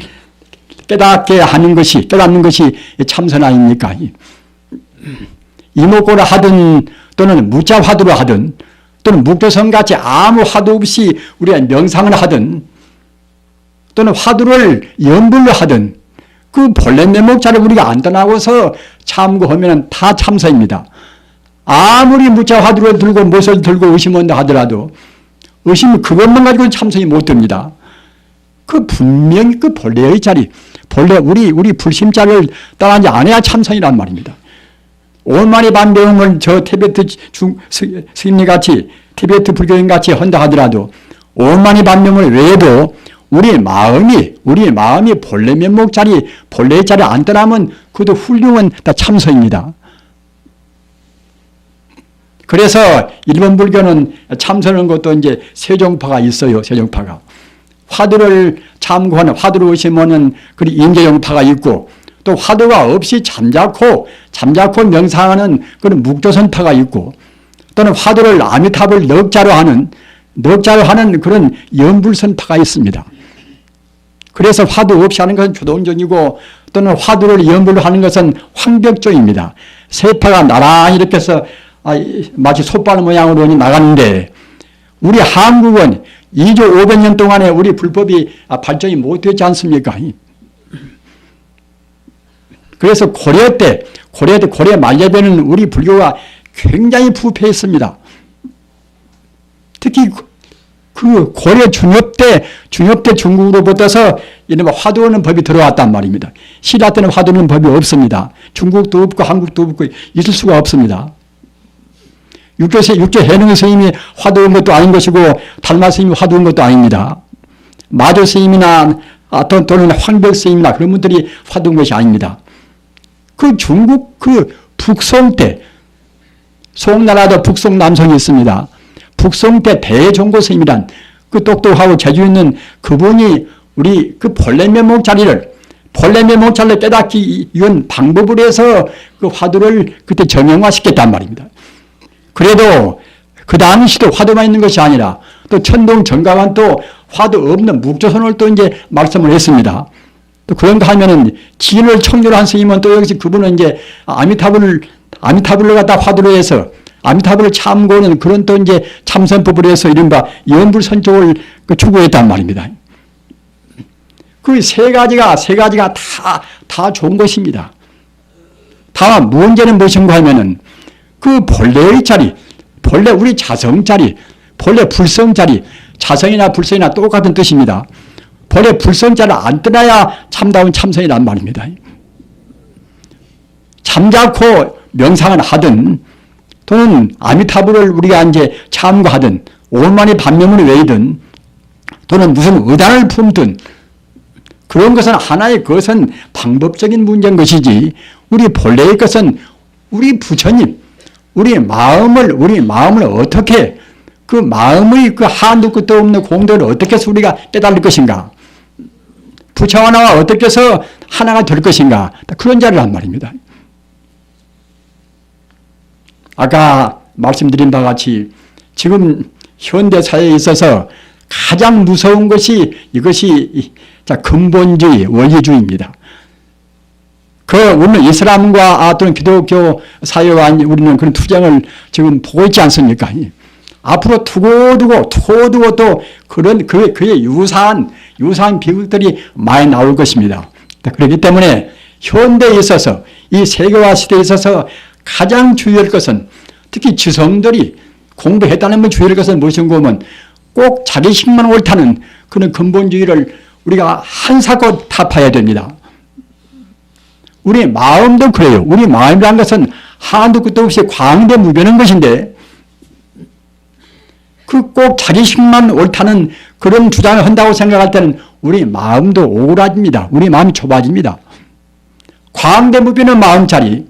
깨닫는 것이 참선 아닙니까? 이목고를 하든 또는 무자 화두를 하든 또는 묵조성같이 아무 화두 없이 우리가 명상을 하든 또는 화두를 연불로 하든 그 본래 면목자를 우리가 안 떠나고서 참고하면 다 참선입니다. 아무리 무자 화두를 들고 무엇을 들고 의심한다 하더라도 의심 그것만 가지고 참선이 못 됩니다. 그 분명히 그 본래의 자리, 본래 우리 불심자를 떠나지 않아야 참선이란 말입니다. 오만이 반배움을 저 티베트 스님같이 티베트 불교인같이 한다 하더라도 오만이 반배움을 외에도 우리 마음이 본래 면목 자리, 본래의 자리 안 떠나면 그것도 훌륭한 다 참선입니다. 그래서 일본 불교는 참선하는 것도 이제 세종파가 있어요. 세종파가. 화두를 참고하는, 화두를 의심하는 그 인재용파가 있고 또 화두가 없이 잠자코 명상하는 그런 묵조선파가 있고 또는 화두를 아미타불 넉자로 하는 그런 연불선파가 있습니다. 그래서 화두 없이 하는 것은 조동종이고 또는 화두를 연불로 하는 것은 황벽종입니다. 세 파가 나란히 이렇게 해서 마치 솥발 모양으로 나가는데 우리 한국은 2조 500년 동안에 우리 불법이 발전이 못되지 않습니까? 그래서 고려 말레배는 우리 불교가 굉장히 부패했습니다. 특히 그 고려 중엽 때 중국으로부터서 이른바 화두는 법이 들어왔단 말입니다. 신라 때는 화두는 법이 없습니다. 중국도 없고 한국도 없고 있을 수가 없습니다. 육조 해능 스님이 화두인 것도 아닌 것이고 달마 스님이 화두인 것도 아닙니다. 마조 스님이나 또는 황벽 스님이나 그런 분들이 화두인 것이 아닙니다. 그 중국 그 북송 때 송나라도 북송 남성이 있습니다. 북송 때 대종고 스님이란 그 똑똑하고 재주 있는 그분이 우리 그 본래 면목 자리를 깨닫기 위한 방법을 해서 그 화두를 그때 정형화시켰단 말입니다. 그래도 그 당시도 화두만 있는 것이 아니라 또 천동 정가만 또 화두 없는 묵조선을 또 이제 말씀을 했습니다. 또 그런가 하면은 진을 청조한 스님은 또 여기서 그분은 이제 아미타불을 갖다 화두로 해서 아미타불을 참고하는 그런 또 이제 참선법을 해서 이른바 연불선쪽을 추구했단 말입니다. 그 세 가지가 다 좋은 것입니다. 다만 문제는 무엇인가 하면은 그 본래의 자리, 본래 우리 자성자리, 본래 불성자리, 자성이나 불성이나 똑같은 뜻입니다. 본래 불성자를 안 떠나야 참다운 참선이란 말입니다. 잠자코 명상을 하든 또는 아미타불을 우리가 이제 참고하든 오만이 반면문을 외이든 또는 무슨 의단을 품든 그런 것은 하나의 그것은 방법적인 문제인 것이지 우리 본래의 것은 우리 부처님, 우리 마음을 어떻게 그 마음의 그 한도 끝도 없는 공덕을 어떻게 해서 우리가 깨달을 것인가? 부처 하나와 어떻게 해서 하나가 될 것인가? 그런 자리란 말입니다. 아까 말씀드린 바와 같이 지금 현대사회에 있어서 가장 무서운 것이 이것이 근본주의, 원리주의입니다. 우리는 이슬람과 또는 기독교 사회와 우리는 그런 투쟁을 지금 보고 있지 않습니까? 앞으로 두고두고 또 그런 그의 유사한 비극들이 많이 나올 것입니다. 그렇기 때문에 현대에 있어서 이 세계화 시대에 있어서 가장 주의할 것은 특히 지성들이 공부했다는 주의할 것은 무엇인가 하면 꼭 자기식만 옳다는 그런 근본주의를 우리가 한사코 타파해야 됩니다. 우리 마음도 그래요. 우리 마음이라는 것은 한도 끝도 없이 광대무변한 것인데 그 꼭 자기식만 옳다는 그런 주장을 한다고 생각할 때는 우리 마음도 오그라집니다. 우리 마음이 좁아집니다. 광대무변한 마음자리,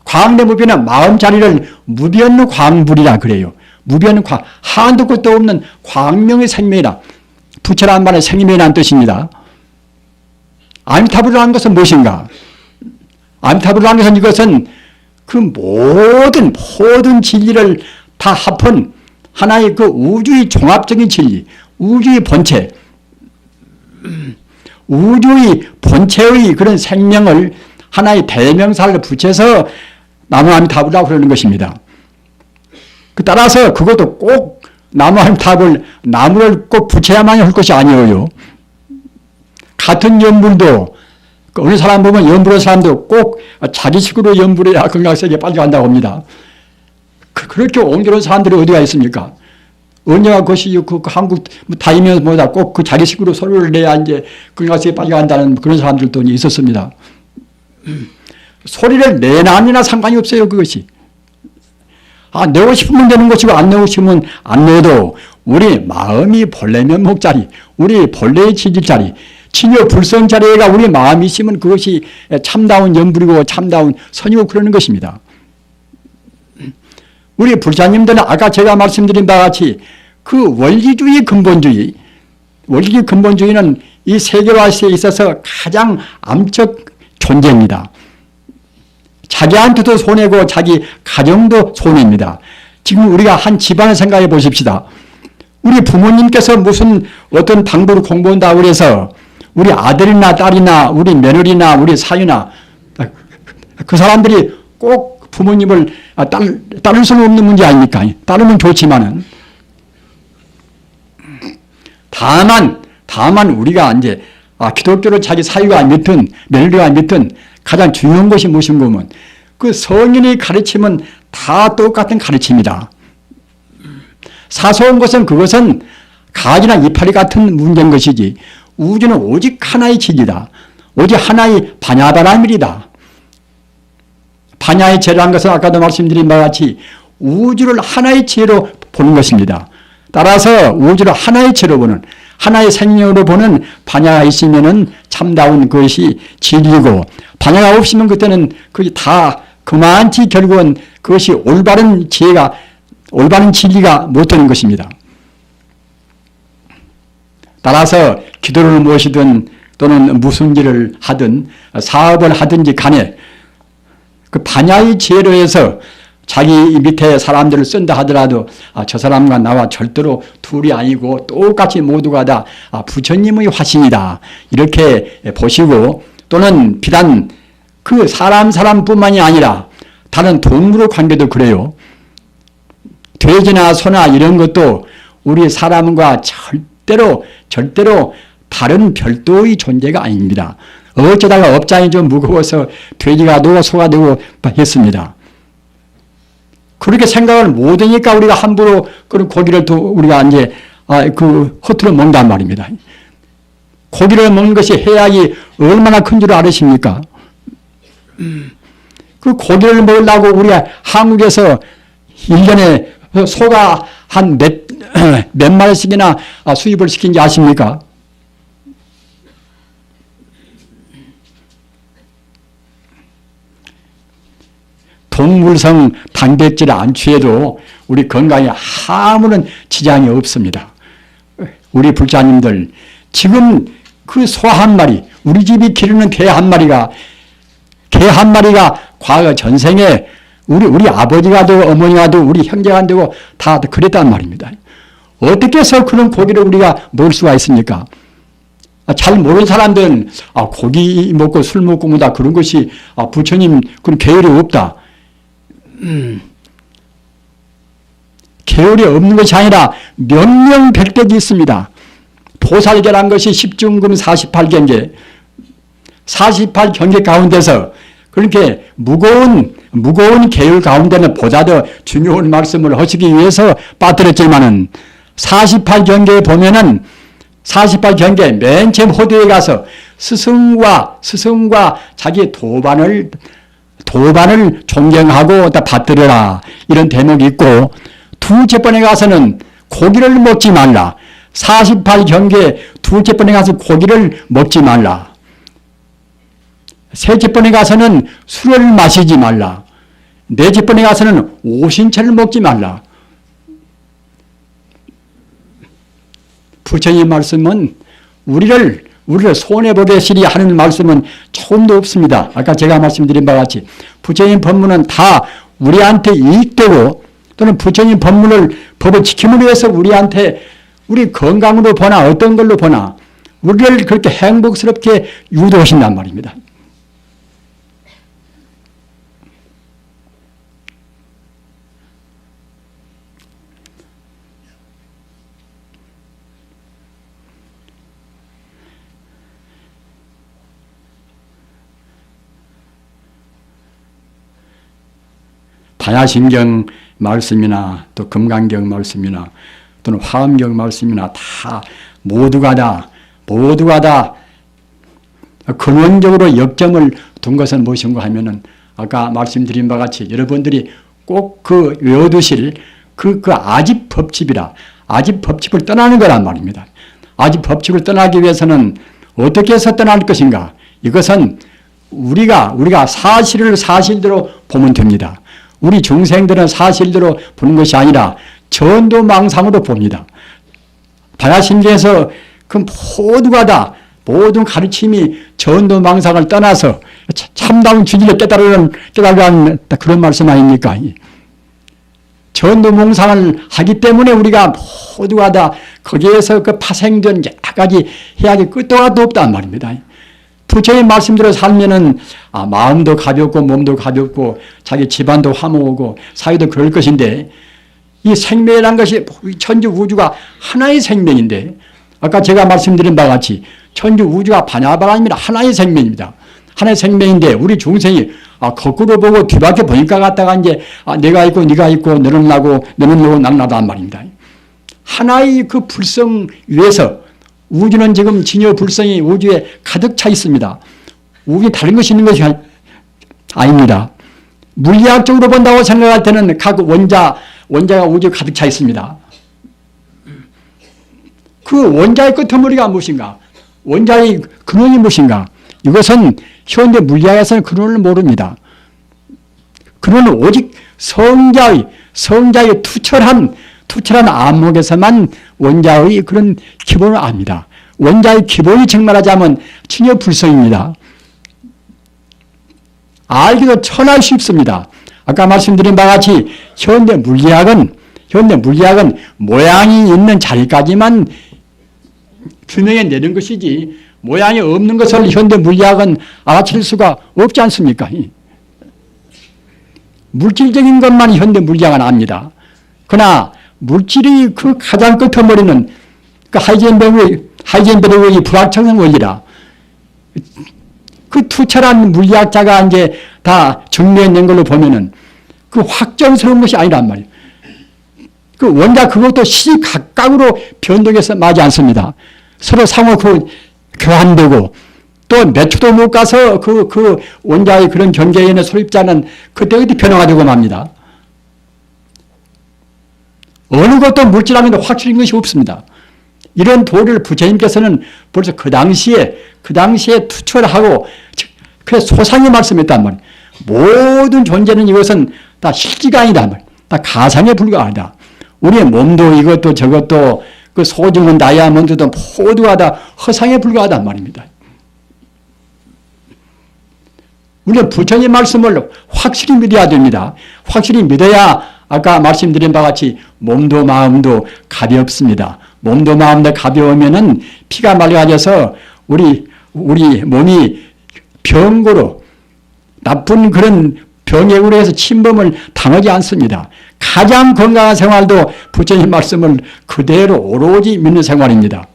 광대무변한 마음자리를 무변 광불이라 그래요. 무변 한도 끝도 없는 광명의 생명이라 부처란 말의 생명이라는 뜻입니다. 아미타불이라는 것은 무엇인가? 아미타불이라는 것은 이것은 그 모든 진리를 다 합한 하나의 그 우주의 종합적인 진리, 우주의 본체, 우주의 본체의 그런 생명을 하나의 대명사를 붙여서 나무아미타불이라고 그러는 것입니다. 따라서 그것도 꼭 나무를 꼭 붙여야만 할 것이 아니에요. 같은 연불도 어느 사람 보면 연불의 사람도 꼭 자기식으로 연불해야 건강세계에 빨리 간다고 합니다. 그렇게 옹졸한 사람들이 어디가 있습니까? 언제가 그것이 한국 다니면서 뭐다 꼭 그 자기식으로 소리를 내야 이제 건강세계에 빨리 간다는 그런 사람들도 있었습니다. 소리를 내나 안 내나 상관이 없어요, 그것이. 내고 싶으면 되는 것이고 안 내고 싶으면 안 내도 우리 마음이 본래 면목자리, 우리 본래의 진실자리, 진여 불성자리가 우리 마음이 있으면 그것이 참다운 연불이고 참다운 선이고 그러는 것입니다. 우리 불자님들은 아까 제가 말씀드린 바와 같이 그 원리주의 근본주의는 이 세계화에 있어서 가장 암적 존재입니다. 자기한테도 손해고 자기 가정도 손해입니다. 지금 우리가 한 집안을 생각해 보십시다. 우리 부모님께서 무슨 어떤 방법을 공부한다고 그래서 우리 아들이나 딸이나 우리 며느리나 우리 사위나 그 사람들이 꼭 부모님을 따를 수는 없는 문제 아닙니까? 따르면 좋지만은 다만 우리가 이제 기독교를 자기 사위가 믿든 며느리가 믿든 가장 중요한 것이 무엇인 거면 그 성인의 가르침은 다 똑같은 가르침이다. 사소한 것은 그것은 가지나 이파리 같은 문제인 것이지 우주는 오직 하나의 진리다. 오직 하나의 반야바라밀이다. 반야의 제라는 것은 아까도 말씀드린 바와 같이 우주를 하나의 지혜로 보는 것입니다. 따라서 우주를 하나의 지혜로 보는 하나의 생명으로 보는 반야가 있으면은 참다운 것이 진리고 반야가 없으면 그때는 그게 다 그만치 결국은 그것이 올바른 진리가 못 되는 것입니다. 따라서 기도를 무엇이든 또는 무슨 일을 하든 사업을 하든지 간에 그 반야의 지혜로 해서 자기 밑에 사람들을 쓴다 하더라도 저 사람과 나와 절대로 둘이 아니고 똑같이 모두가 다 부처님의 화신이다. 이렇게 보시고 또는 비단 그 사람뿐만이 아니라 다른 동물의 관계도 그래요. 돼지나 소나 이런 것도 우리 사람과 절대로 다른 별도의 존재가 아닙니다. 어쩌다가 업장이 좀 무거워서 돼지가 되고 소가 되고 했습니다. 그렇게 생각을 못하니까 우리가 함부로 그런 고기를 또 우리가 이제 허투루 먹는단 말입니다. 고기를 먹는 것이 해악이 얼마나 큰 줄 아십니까? 그 고기를 먹으려고 우리가 한국에서 1년에 소가 한 몇 마리씩이나 수입을 시킨지 아십니까? 동물성 단백질을 안 취해도 우리 건강에 아무런 지장이 없습니다. 우리 불자님들, 지금 그 소 한 마리, 우리 집이 기르는 개 한 마리가 과거 전생에 우리 아버지가 되고 어머니가 되고 우리 형제가 되고 다 그랬단 말입니다. 어떻게 해서 그런 고기를 우리가 먹을 수가 있습니까? 잘 모르는 사람들은 고기 먹고 술 먹고 뭐다 그런 것이 부처님 그런 계율이 없다. 계율이 없는 것이 아니라 명명백백이 있습니다. 보살계란 것이 10중금 48경계 48경계 가운데서 그렇게 무거운 계율 가운데는 보다 더 중요한 말씀을 하시기 위해서 빠뜨렸지만은 48경계에 보면은 48경계 맨 처음 호두에 가서 스승과 자기 도반을 존경하고 받들어라 이런 대목이 있고, 두째 번에 가서는 고기를 먹지 말라. 48경계 두째 번에 가서 고기를 먹지 말라. 셋째 번에 가서는 술을 마시지 말라. 넷째 번에 가서는 오신채를 먹지 말라. 부처님 말씀은 우리를 손해보게 시리 하는 말씀은 처음도 없습니다. 아까 제가 말씀드린 바와 같이 부처님 법문은 다 우리한테 이익되고, 또는 부처님 법을 지킴을 위해서 우리한테 우리 건강으로 보나 어떤 걸로 보나 우리를 그렇게 행복스럽게 유도하신단 말입니다. 다야신경 말씀이나 또 금강경 말씀이나 또는 화엄경 말씀이나 다 모두가 다 근원적으로 역점을 둔 것은 무엇인가 하면은 아까 말씀드린 바와 같이 여러분들이 꼭 외워두실 아집 법칙이라, 아집 법칙을 떠나는 거란 말입니다. 아집 법칙을 떠나기 위해서는 어떻게 해서 떠날 것인가? 이것은 우리가 사실을 사실대로 보면 됩니다. 우리 중생들은 사실대로 보는 것이 아니라 전도망상으로 봅니다. 다야신경에서 모든 가르침이 전도망상을 떠나서 참다운 진리를 깨달으라는 그런 말씀 아닙니까? 전도망상을 하기 때문에 우리가 모두가 다 거기에서 파생된 여러 가지 해악이 끝도 없단 말입니다. 부처님 말씀대로 살면은 마음도 가볍고 몸도 가볍고 자기 집안도 화목하고 사회도 그럴 것인데, 이 생명이라는 것이 천주 우주가 하나의 생명인데, 아까 제가 말씀드린 바와 같이 천주 우주가 바냐바가 아닙니다. 하나의 생명입니다. 하나의 생명인데 우리 중생이 거꾸로 보고 뒤밖에 보니까 갖다가 이제 내가 있고 네가 있고 너는 나고 나는 나다 한 말입니다. 하나의 그 불성 위에서 우주는 지금 진여 불성이 우주에 가득 차 있습니다. 우주에 다른 것이 있는 것이 아닙니다. 물리학적으로 본다고 생각할 때는 각 원자가 우주에 가득 차 있습니다. 그 원자의 끄트머리가 무엇인가? 원자의 근원이 무엇인가? 이것은 현대 물리학에서는 근원을 모릅니다. 근원은 오직 성자의 투철한 안목에서만 원자의 그런 기본을 압니다. 원자의 기본이 정말하자면 진여불성입니다. 알기도 천하의 쉽습니다. 아까 말씀드린 바와 같이 현대 물리학은 모양이 있는 자리까지만 규명해 내는 것이지, 모양이 없는 것을 현대 물리학은 알아챌 수가 없지 않습니까? 물질적인 것만 현대 물리학은 압니다. 그러나 물질이 그 가장 끄트머리는 하이젠베르그의 불확정성 원리라, 그 투철한 물리학자가 이제 다 정리해낸 걸로 보면은 그 확정스러운 것이 아니란 말이에요. 그 원자 그것도 시각각으로 변동해서 맞지 않습니다. 서로 상호 교환되고 또 몇 초도 못 가서 그 원자의 그런 경계에 있는 소립자는 그때그때 변화가 되고 맙니다. 어느 것도 물질하면 확실한 것이 없습니다. 이런 도리를 부처님께서는 벌써 그 당시에 투철을 하고 그 소상히 말씀했단 말이에요. 모든 존재는 이것은 다 실지가 아니다 말이에요. 다 가상에 불과하다. 우리의 몸도 이것도 저것도 그 소중한 다이아몬드도 모두가 다 허상에 불과하단 말입니다. 우리는 부처님 말씀을 확실히 믿어야 됩니다. 확실히 믿어야 아까 말씀드린 바와 같이 몸도 마음도 가볍습니다. 몸도 마음도 가벼우면은 피가 맑아져서 우리 몸이 병고로 나쁜 그런 병액으로 해서 침범을 당하지 않습니다. 가장 건강한 생활도 부처님 말씀을 그대로 오로지 믿는 생활입니다.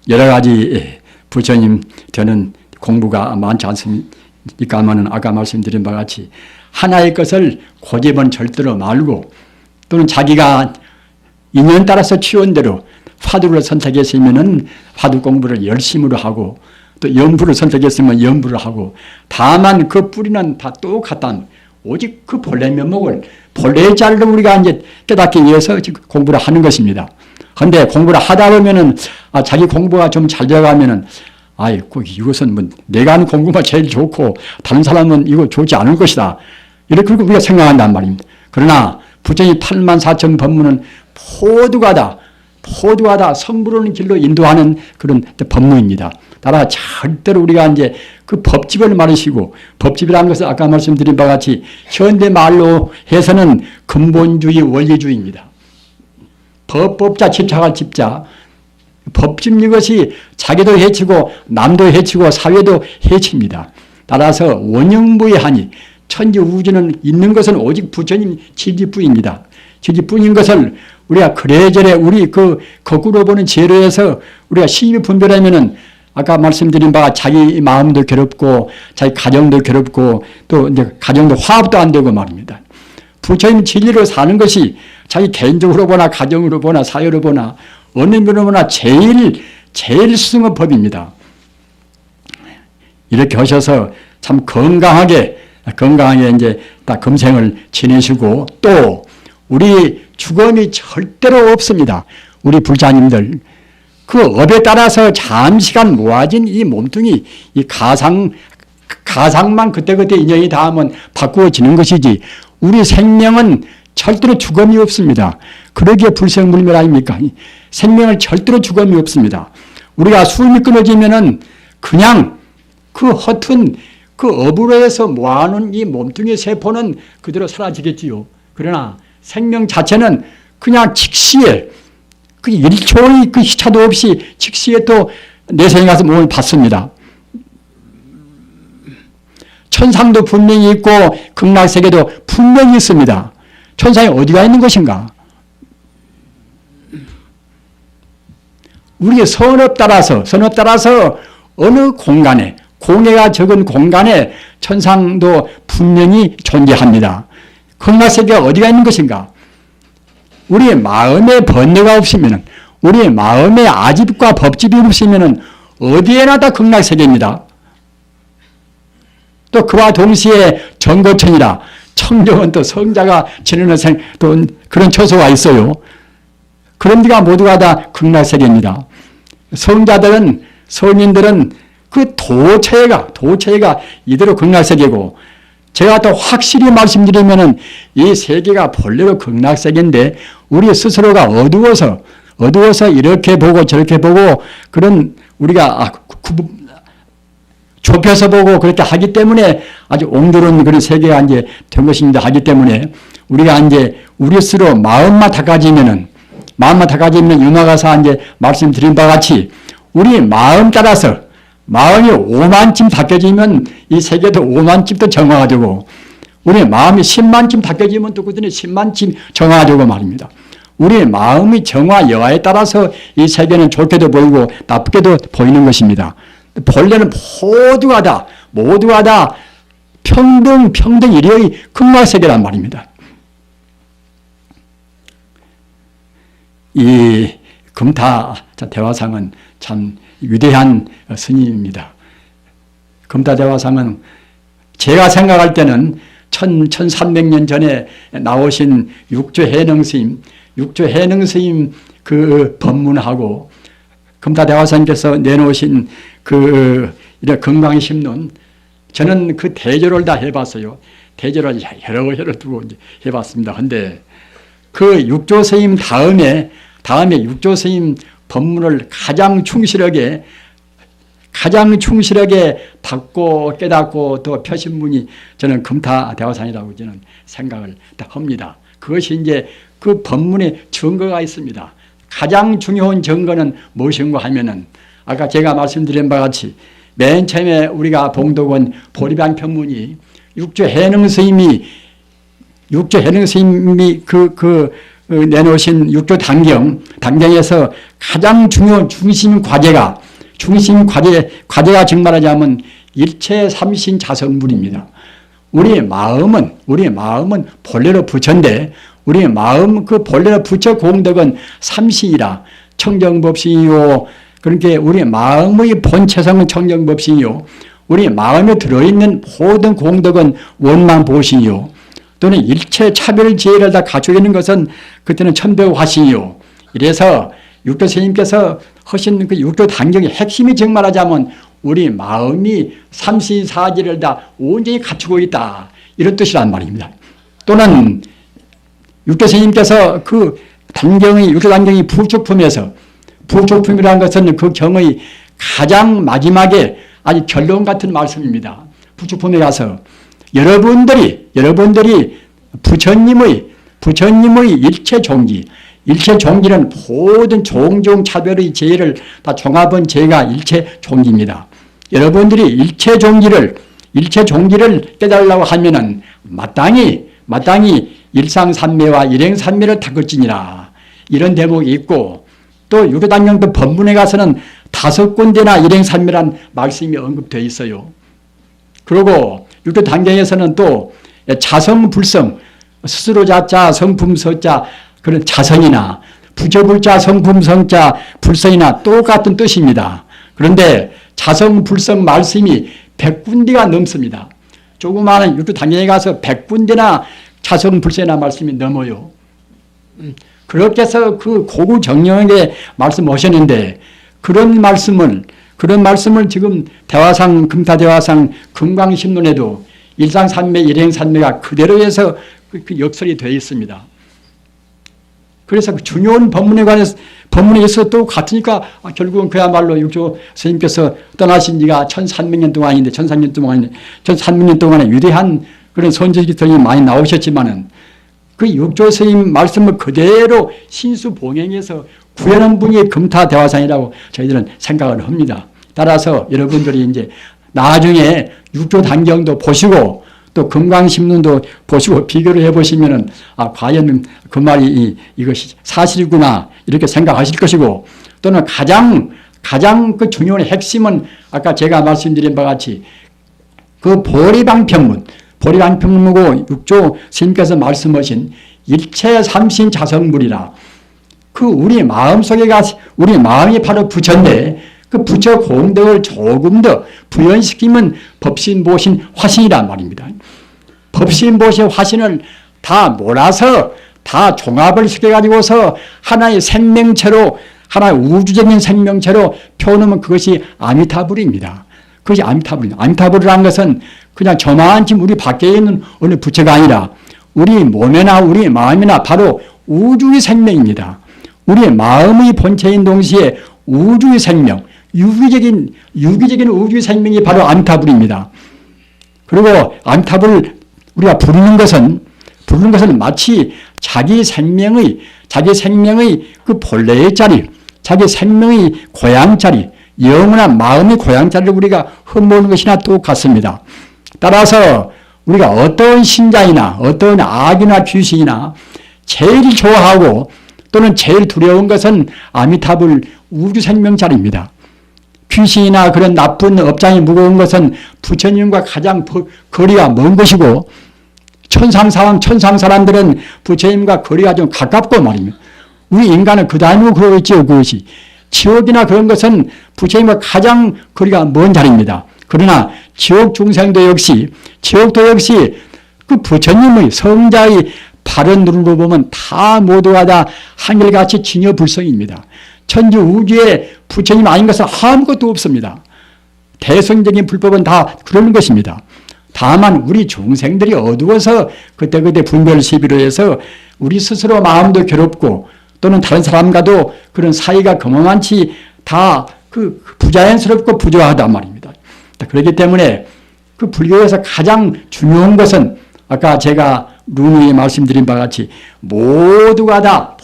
여러 가지 부처님 저는 공부가 많지 않습니까만은 아까 말씀드린 바와 같이 하나의 것을 고집은 절대로 말고 또는 자기가 인연 따라서 취한 대로 화두를 선택했으면은 화두 공부를 열심으로 하고 또 연부를 선택했으면 연부를 하고 다만 그 뿌리는 다 똑같다. 오직 그 본래 면목을 본래의 자리를 우리가 이제 깨닫기 위해서 공부를 하는 것입니다. 그런데 공부를 하다 보면은 자기 공부가 좀 잘 되어가면은 이것은 뭐 내가 하는 공부가 제일 좋고 다른 사람은 이거 좋지 않을 것이다. 이렇게 우리가 생각한단 말입니다. 그러나 부처님 84,000 법문은 모두가 다 성불하는 길로 인도하는 그런 법문입니다. 따라 절대로 우리가 이제 그 법집을 말하시고 법집이라는 것은 아까 말씀드린 바와 같이 현대 말로 해서는 근본주의 원리주의입니다. 법자 집착할 집자 법집 이것이 자기도 해치고 남도 해치고 사회도 해칩니다. 따라서 원형부의하니 천지우주는 있는 것은 오직 부처님 지지뿐입니다. 지지뿐인 것을 우리가 그래저래 우리 그 거꾸로 보는 재료에서 우리가 심히 분별하면은 아까 말씀드린 바가 자기 마음도 괴롭고 자기 가정도 괴롭고 또 이제 가정도 화합도 안 되고 말입니다. 부처님 진리로 사는 것이 자기 개인적으로 보나 가정으로 보나 사회로 보나 어느 면으로 보나 제일 스승의 법입니다. 이렇게 하셔서 참 건강하게 이제 딱 금생을 지내시고 또 우리 죽음이 절대로 없습니다. 우리 불자님들 그 업에 따라서 잠시간 모아진 이 몸뚱이 이 가상만 그때그때 인연이 닿으면 바꾸어지는 것이지 우리 생명은 절대로 죽음이 없습니다. 그러기에 불생불멸 아닙니까? 생명을 절대로 죽음이 없습니다. 우리가 숨이 끊어지면은 그냥 그 허튼 그 업으로 해서 모아놓은 이 몸뚱이 세포는 그대로 사라지겠지요. 그러나 생명 자체는 그냥 즉시에 그 1초의 그 시차도 없이 즉시에 또 내생에 가서 몸을 받습니다. 천상도 분명히 있고 극락세계도 분명히 있습니다. 천상에 어디가 있는 것인가? 우리의 선업 따라서 어느 공간에 공해가 적은 공간에 천상도 분명히 존재합니다. 극락세계가 어디가 있는 것인가? 우리의 마음에 번뇌가 없으면 우리의 마음에 아집과 법집이 없으면 어디에나 다 극락세계입니다. 또 그와 동시에 정거천이라 청정은 또 성자가 지내는 또 그런 처소가 있어요. 그런 데가 모두가 다 극락세계입니다. 성자들은 성인들은 그 도체가 이대로 극락세계고 제가 또 확실히 말씀드리면은 이 세계가 본래로 극락세계인데 우리 스스로가 어두워서 이렇게 보고 저렇게 보고 그런 우리가 좁혀서 보고 그렇게 하기 때문에 아주 옹졸한 그런 세계가 이제 된 것입니다. 하기 때문에 우리가 이제 우리 스스로 마음만 닦아지면은 유마가사 이제 말씀드린 바와 같이 우리 마음 따라서 마음이 5만쯤 닦여지면 이 세계도 5만쯤도 정화가 되고 우리 마음이 10만쯤 닦여지면 또 그들은 10만쯤 정화가 되고 말입니다. 우리 마음의 정화 여하에 따라서 이 세계는 좋게도 보이고 나쁘게도 보이는 것입니다. 본래는 모두가 다 평등 일의 극락세계란 말입니다. 이 금타 대화상은 참 위대한 스님입니다. 금타 대화상은 제가 생각할 때는 1300년 전에 나오신 육조해능 스님 그 법문하고 금타 대화상께서 내놓으신 그 건강심론, 저는 그 대조를 다 해봤어요. 대조를 여러 회를 두고 해봤습니다. 근데 그 육조 스님 다음에 육조 스님 법문을 가장 충실하게 받고 깨닫고 또 펴신 분이 저는 금타 대화상이라고 저는 생각을 합니다. 그것이 이제 그 법문에 증거가 있습니다. 가장 중요한 증거는 무엇인가 하면은 아까 제가 말씀드린 바와 같이 맨 처음에 우리가 봉독한 보리방편문이 육조해능 스님이 내놓으신 육조 단경에서 가장 중요한 중심 과제가 정말하자면 일체 삼신 자성불입니다. 우리의 마음은 본래로 부처인데 우리의 마음 그 본래로 부처 공덕은 삼신이라 청정법신이요. 그러니까 우리의 마음의 본체성은 청정법신이요. 우리 마음에 들어있는 모든 공덕은 원만보신이요. 또는 일체 차별 지혜를 다 갖추고 있는 것은 그때는 천배화신이요. 이래서 육조 스님께서 하신 그 육조 단경의 핵심이 정말하자면 우리 마음이 삼시사지를 다 온전히 갖추고 있다. 이런 뜻이란 말입니다. 또는 육조 스님께서 그 육조 단경이 부족품이라는 것은 그 경의 가장 마지막에 아주 결론 같은 말씀입니다. 부족품에 가서 여러분들이 부처님의 일체 종기는 모든 종종 차별의 죄를 다 종합한 죄가 일체 종기입니다. 여러분들이 일체 종기를 깨달으려고 하면은 마땅히 일상삼매와 일행삼매를 닦을지니라. 이런 대목이 있고 또 육조단경도 법문에 가서는 5군데나 일행삼매란 말씀이 언급되어 있어요. 그리고 육조단경에서는 또 자성불성, 스스로 자자, 성품서자, 그런 자성이나 부처불자, 성품성자, 불성이나 똑같은 뜻입니다. 그런데 자성불성 말씀이 100군데가 넘습니다. 조그마한 육조단경에 가서 100군데나 자성불성이나 말씀이 넘어요. 그렇게 해서 그 고구 정령에게 말씀하셨는데 그런 말씀을 지금 대화상, 금타대화상, 금강심론에도 일상삼매, 일행삼매가 그대로 해서 그 역설이 되어 있습니다. 그래서 그 중요한 법문에 있어서 또 같으니까 결국은 그야말로 육조 스님께서 떠나신 지가 1300년 동안인데 1300년 동안에 위대한 그런 선지기들이 많이 나오셨지만은 그 육조 스님 말씀을 그대로 신수봉행해서 구현한 분이 금타대화상이라고 저희들은 생각을 합니다. 따라서 여러분들이 이제 나중에 육조 단경도 보시고 또 금강심론도 보시고 비교를 해보시면은 과연 그 말이 이것이 사실이구나 이렇게 생각하실 것이고 또는 가장 그 중요한 핵심은 아까 제가 말씀드린 바와 같이 그 보리방편문고 육조 스님께서 말씀하신 일체 삼신 자성물이라 그 우리 마음이 바로 부처인데 그 부처 공덕을 조금 더 부연시키면 법신보신 화신이란 말입니다. 법신보신 화신을 다 몰아서 다 종합을 시켜가지고서 하나의 생명체로 하나의 우주적인 생명체로 펴놓으면 그것이 아미타불입니다. 그것이 아미타불입니다. 아미타불이라는 것은 그냥 저만치 우리 밖에 있는 어느 부처가 아니라 우리 몸이나 우리 마음이나 바로 우주의 생명입니다. 우리 마음의 본체인 동시에 우주의 생명, 유기적인 우주의 생명이 바로 아미타불입니다. 그리고 아미타불을 우리가 부르는 것은 마치 자기 생명의 그 본래의 자리, 자기 생명의 고향 자리, 영원한 마음의 고향 자리를 우리가 흠모는 것이나 똑같습니다. 따라서 우리가 어떤 신자이나 어떤 악이나 귀신이나 제일 좋아하고 또는 제일 두려운 것은 아미타불 우주 생명 자리입니다. 귀신이나 그런 나쁜 업장이 무거운 것은 부처님과 가장 거리가 먼 것이고, 천상사왕, 천상사람들은 부처님과 거리가 좀 가깝고 말입니다. 우리 인간은 그 다음으로 그러고 있지요. 그것이. 지옥이나 그런 것은 부처님과 가장 거리가 먼 자리입니다. 그러나 지옥 중생도 역시, 지옥도 역시 그 부처님의 성자의 바른 눈으로 보면 다 모두가 다 한결같이 진여불성입니다. 천주 우주에 부처님 아닌 것은 아무것도 없습니다. 대성적인 불법은 다 그러는 것입니다. 다만 우리 중생들이 어두워서 그때그때 분별 시비로 해서 우리 스스로 마음도 괴롭고 또는 다른 사람과도 그런 사이가 그만치 다 그 부자연스럽고 부조하단 말입니다. 그렇기 때문에 그 불교에서 가장 중요한 것은 아까 제가 루누에 말씀드린 바와 같이 모두가 다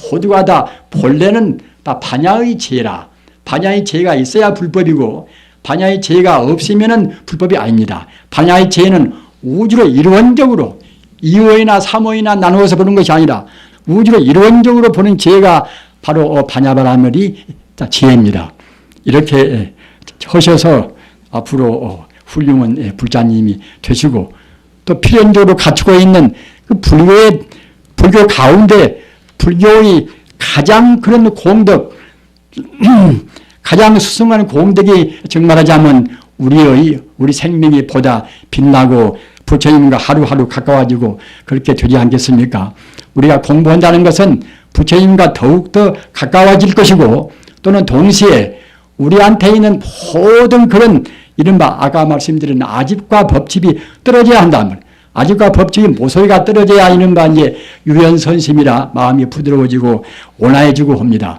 본래는 다 반야의 죄라. 반야의 죄가 있어야 불법이고 반야의 죄가 없으면 불법이 아닙니다. 반야의 죄는 우주로 일원적으로 2호이나 3호이나 나누어서 보는 것이 아니라 우주로 일원적으로 보는 죄가 바로 반야바라밀이 죄입니다. 이렇게 하셔서 앞으로 훌륭한 불자님이 되시고 또 필연적으로 갖추고 있는 그 불교 가운데 불교의 가장 그런 공덕, 가장 수승한 공덕이 정말하자면 우리 생명이 보다 빛나고 부처님과 하루하루 가까워지고 그렇게 되지 않겠습니까? 우리가 공부한다는 것은 부처님과 더욱더 가까워질 것이고 또는 동시에 우리한테 있는 모든 그런 이른바 아까 말씀드린 아집과 법집이 떨어져야 한다면 아집과 법집이 모서리가 떨어져야 이른바 이제 유연선심이라 마음이 부드러워지고 온화해지고 합니다.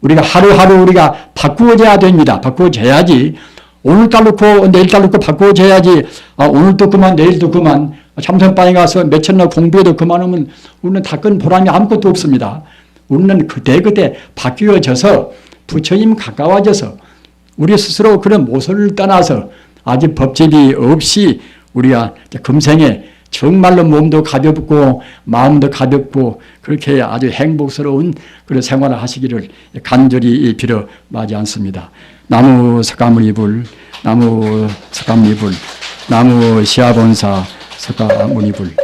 우리가 하루하루 우리가 바꾸어져야 됩니다. 바꾸어져야지 오늘따라 놓고 내일따라 놓고 바꾸어져야지 오늘도 그만 내일도 그만 참선방에 가서 몇천날 공부해도 그만하면 우리는 닦은 보람이 아무것도 없습니다. 우리는 그때그때 바뀌어져서 부처님 가까워져서 우리 스스로 그런 모서리를 떠나서 아직 법집이 없이 우리가 금생에 정말로 몸도 가볍고 마음도 가볍고 그렇게 아주 행복스러운 그런 생활을 하시기를 간절히 빌어 마지 않습니다. 나무 석가모니불, 나무 석가모니불, 나무 시아본사 석가모니불.